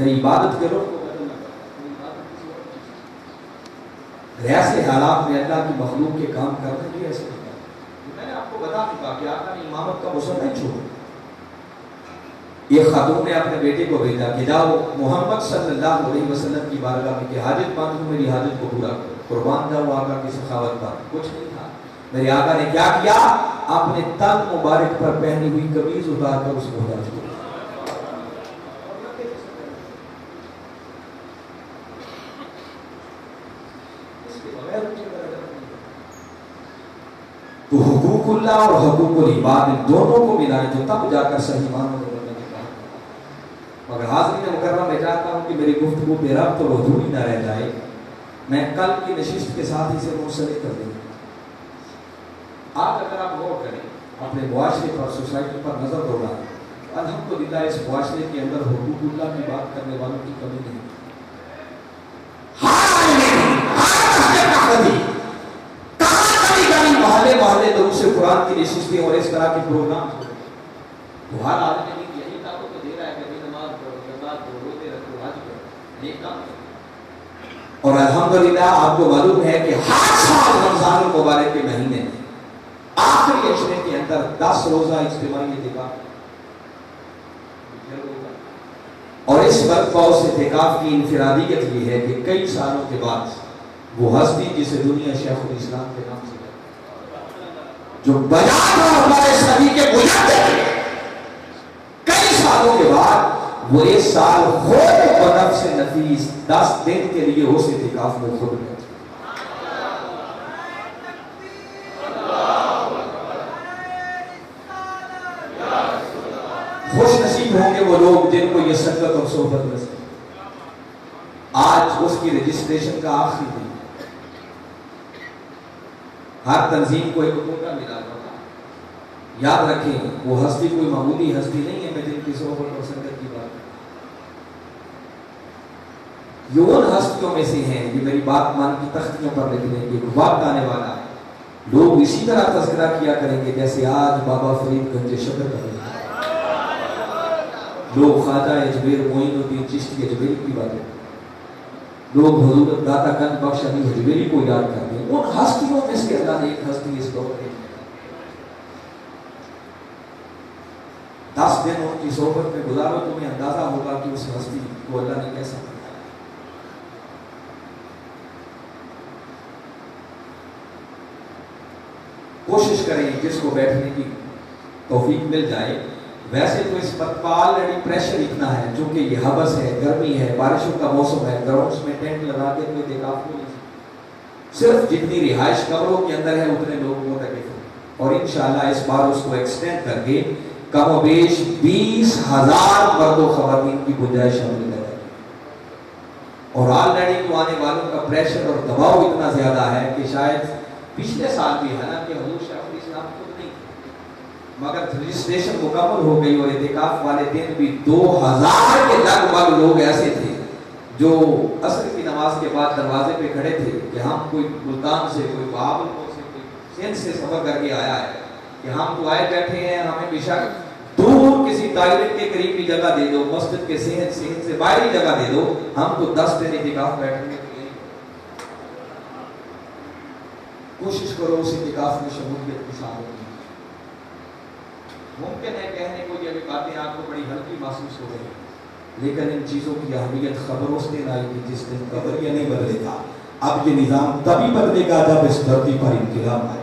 عبادت کرو ایسے حالات میں اللہ کی مخلوق کے کام کرنے کے ایسے ہوتا ہے. میں نے آپ کو بتا چکا کہ آقا نے امامت کا مسئلہ نہیں چھوڑا. ایک خاتون نے اپنے بیٹے کو بھیجا کہ جاؤ محمد صلی اللہ علیہ وسلم کی بارگاہ میں کہ حاجت مانگو میری حاجت کو پورا کرو. قربان جاؤ آقا کی سخاوت پر. کچھ نہیں تھا. میرے آقا نے کیا کیا؟ اپنے تن مبارک پر پہنی ہوئی قمیض اتار کر اس کو ہٹا دیا. تو حقوق اللہ اور حقوق العباد دونوں کو ملائیں تو تب جا کر صحیح معنوں میں بننے کا. مگر حاضرین مکرم میں چاہتا ہوں کہ میری گفتگو بے ربط اور ادھوری نہ رہ جائے. میں کل کی نشست کے ساتھ اسے منسلک کر دوں. آج اگر آپ غور کریں اپنے معاشرے پر سوسائٹی پر نظر دوڑائیں الحمدللہ اس معاشرے کے اندر حقوق اللہ کی بات کرنے والوں کی کمی نہیں. محلے محلے لوگ سے قرآن کی نشستیں اور اس طرح کے پروگرام تو ہر آدمی یہی دعوت تو دے رہا ہے کہ نماز پڑھو زکات دو روزے رکھو حج کرو نیک کام کرو. اور الحمدللہ آپ کو معلوم ہے کہ ہر سال رمضان المبارک کے مہینے میں آخری عشرے کے اندر 10 روزہ اجتماعی اعتکاف اور اس وقت اس اعتکاف کی انفرادیت یہ ہے کہ کئی سالوں کے بعد وہ ہستی جسے دنیا شیخ الاسلام کے نام سے جو بجا تھا ہمارے صحیح کے مجدد کئی سالوں کے بعد وہ اس سال خود بنفس نفیس 10 دن کے لیے اس اعتکاف میں خود گئے. خوش نصیب ہوں گے وہ لوگ جن کو یہ سنگت اور صحبت رسے. آج اس کی رجسٹریشن کا آخری دن. ہر تنظیم کو ایک موقع ملا تھا. یاد رکھیں وہ ہستی کوئی معمولی ہستی نہیں ہے. میں جن کی صحبت اور سنگت کی بات یہ ان ہستیوں میں سے ہیں یہ میری بات مان کی تختیوں پر لکھ لیں گے. وقت آنے والا ہے لوگ اسی طرح تذکرہ کیا کریں گے جیسے آج بابا فرید گنج شکر کریں گے. لوگ خواجہ اجمیر معین الدین چشتی اجمیری کی باتیں لوگ حضور داتا گنج بخش علی اجمیری کو یاد کرتے ہیں. ان ہستیوں میں سے اللہ نے ایک ہستی اس دور میں 10 دن ان کی صحبت میں گزارو تمہیں اندازہ ہوگا کہ اس ہستی کو اللہ نے کیسا بنایا. کوشش کریں جس کو بیٹھنے کی توفیق مل جائے. ویسے تو اس وقت کا آلریڈی پریشر اتنا ہے چونکہ یہ حبس ہے گرمی ہے بارشوں کا موسم ہے گراؤنڈز میں ٹینٹ لگا کے کوئی اعتکاف ہو نہیں. صرف جتنی رہائش کمروں کے اندر ہے اتنے لوگ معتکف ہیں اور انشاءاللہ اس بار اس کو ایکسٹینڈ کر کے کم و بیش 20,000 مرد و خواتین کی گنجائش شامل کر دیں. اور آلریڈی تو آنے والوں کا پریشر اور دباؤ اتنا زیادہ ہے کہ شاید پچھلے سال بھی حالانکہ حضور شیخ الاسلام خود نہیں مگر رجسٹریشن مکمل ہو گئی اور اعتکاف والے دن بھی 2000 کے لگ بھگ لوگ ایسے تھے جو عصر کی نماز کے بعد دروازے پہ کھڑے تھے کہ ہم کوئی ملتان سے کوئی بہاولپور سے کوئی سندھ سے سفر کر کے آیا ہے کہ ہم تو آئے بیٹھے ہیں ہمیں بے شک دور کسی ٹوائلٹ کے قریب کی جگہ دے دو مسجد کے صحن سے باہری جگہ دے دو ہم تو 10 دن اعتکاف بیٹھیں گے. کوشش کرو اس اعتکاف میں شمولیت کی سعادت کی. ممکن ہے کہنے کو یہ بھی باتیں آپ کو بڑی ہلکی محسوس ہو رہی لیکن ان چیزوں کی اہمیت خبر اس دن آئی تھی جس دن قبر یہ نہیں بدلے گا. اب یہ نظام تبھی بدلے گا جب اس دھرتی پر انقلاب آئے.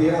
13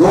2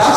10